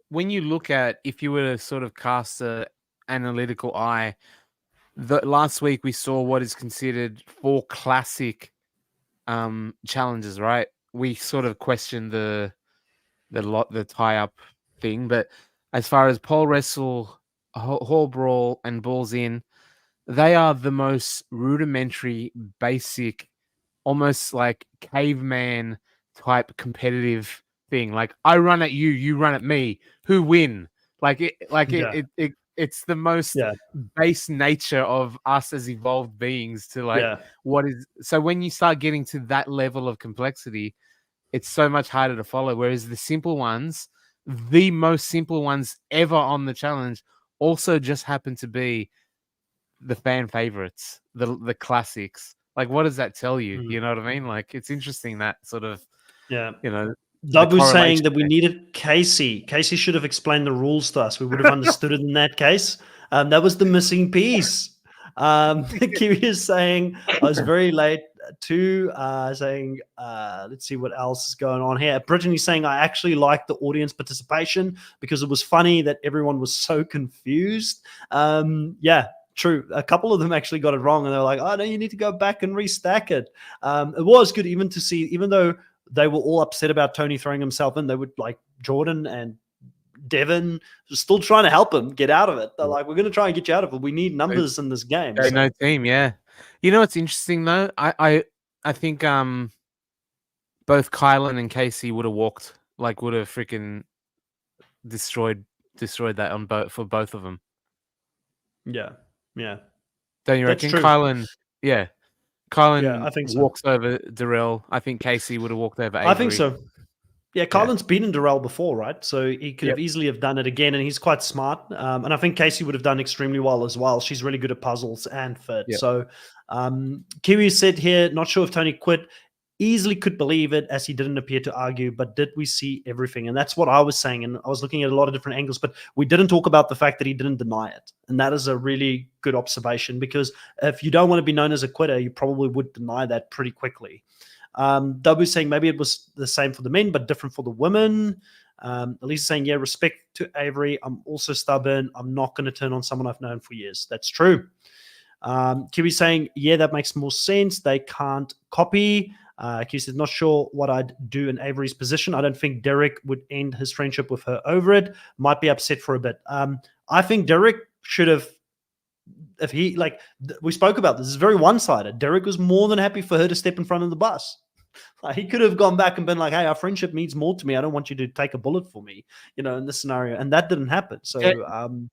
when you look at if you were to sort of cast a analytical eye, the last week we saw what is considered 4 classic challenges, right? We sort of questioned the tie up thing, but as far as pole wrestle, hall brawl, and balls in, they are the most rudimentary, basic, almost like caveman type competitive thing. Like I run at you, you run at me. Who win? It's the most base nature of us as evolved beings to like what is. So when you start getting to that level of complexity, it's so much harder to follow. Whereas the simple ones, the most simple ones ever on the challenge, also just happen to be the fan favorites, the classics. Like, what does that tell you? You know what I mean? Like, it's interesting that sort of, you know, Dub was saying that we needed Casey. Casey should have explained the rules to us. We would have understood it in that case. That was the missing piece. Kiwi is saying I was very late too. Saying let's see what else is going on here. Brittany saying I actually liked the audience participation because it was funny that everyone was so confused. Yeah, true. A couple of them actually got it wrong, and they were like, "Oh no, you need to go back and restack it." It was good even to see, even though they were all upset about Tony throwing himself in, they would like Jordan and Devin still trying to help him get out of it. They're like, we're going to try and get you out of it. We need numbers in this game. So. No team, yeah. You know what's interesting though? I think both Kylan and Casey would have walked, like would have freaking destroyed that on for both of them. Yeah. Don't you reckon? Kylan, yeah. Kylan I think walks over Darrell. I think Casey would have walked over Avery. I think so. Yeah, Kylan's beaten Darrell before, right? So he could have easily have done it again, and he's quite smart. And I think Casey would have done extremely well as well. She's really good at puzzles and fit. Yep. So Kiwi said here, not sure if Tony quit. Easily could believe it as he didn't appear to argue, but did we see everything? And that's what I was saying. And I was looking at a lot of different angles, but we didn't talk about the fact that he didn't deny it. And that is a really good observation, because if you don't want to be known as a quitter, you probably would deny that pretty quickly. Dabu's saying maybe it was the same for the men, but different for the women. Elisa saying, yeah, respect to Avery. I'm also stubborn. I'm not going to turn on someone I've known for years. That's true. Kiwi saying, yeah, that makes more sense. They can't copy. Kiwi says, not sure what I'd do in Avery's position. I don't think Derek would end his friendship with her over it. Might be upset for a bit. I think Derek should have, if he, like, we spoke about this, it's very one-sided. Derek was more than happy for her to step in front of the bus. He could have gone back and been like, hey, our friendship means more to me. I don't want you to take a bullet for me, you know, in this scenario. And that didn't happen. So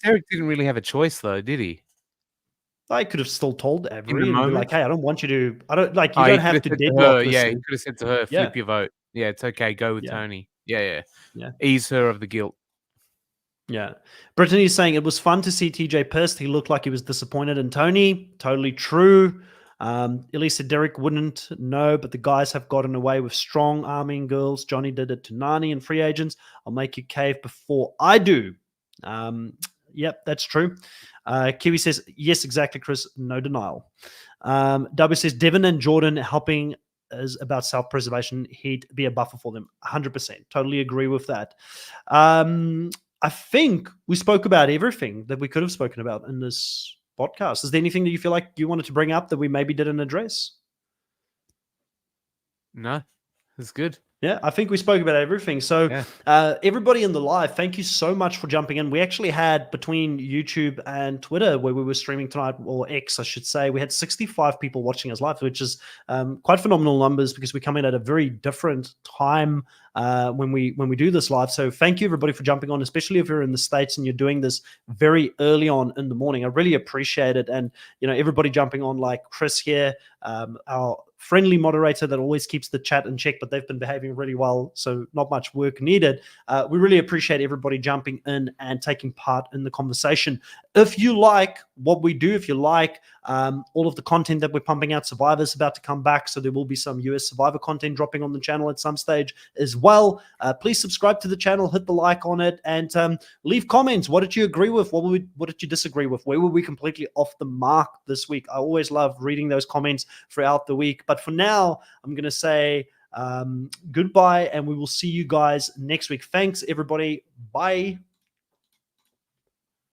Derek didn't really have a choice, though, did he? I could have still told Avery and be like, hey, I don't want you to, I don't, like, you don't have to deadlock this. Yeah, he could have said to her, flip your vote. Yeah, it's okay. Go with Tony. Yeah. Ease her of the guilt. Yeah. Brittany's saying it was fun to see TJ pissed. He looked like he was disappointed in Tony. Totally true. Elise said Derek wouldn't know, but the guys have gotten away with strong arming girls. Johnny did it to Nani and free agents. I'll make you cave before I do. Yep, that's true. Kiwi says, yes, exactly, Chris. No denial. W says, Devin and Jordan helping is about self-preservation. He'd be a buffer for them. 100%. Totally agree with that. I think we spoke about everything that we could have spoken about in this podcast. Is there anything that you feel like you wanted to bring up that we maybe didn't address? No, it's good. Yeah, I think we spoke about everything. So everybody in the live, thank you so much for jumping in. We actually had, between YouTube and Twitter, where we were streaming tonight, or X, I should say, we had 65 people watching us live, which is quite phenomenal numbers, because we come in at a very different time when we do this live. So thank you, everybody, for jumping on, especially if you're in the States and you're doing this very early on in the morning. I really appreciate it. And, you know, everybody jumping on, like Chris here, our friendly moderator that always keeps the chat in check, but they've been behaving really well, so not much work needed. We really appreciate everybody jumping in and taking part in the conversation. If you like what we do, if you like all of the content that we're pumping out, Survivor's about to come back, so there will be some US Survivor content dropping on the channel at some stage as well. Please subscribe to the channel, hit the like on it, and leave comments. What did you agree with? What did you disagree with? Where were we completely off the mark this week? I always love reading those comments throughout the week. But for now, I'm going to say goodbye, and we will see you guys next week. Thanks, everybody. Bye.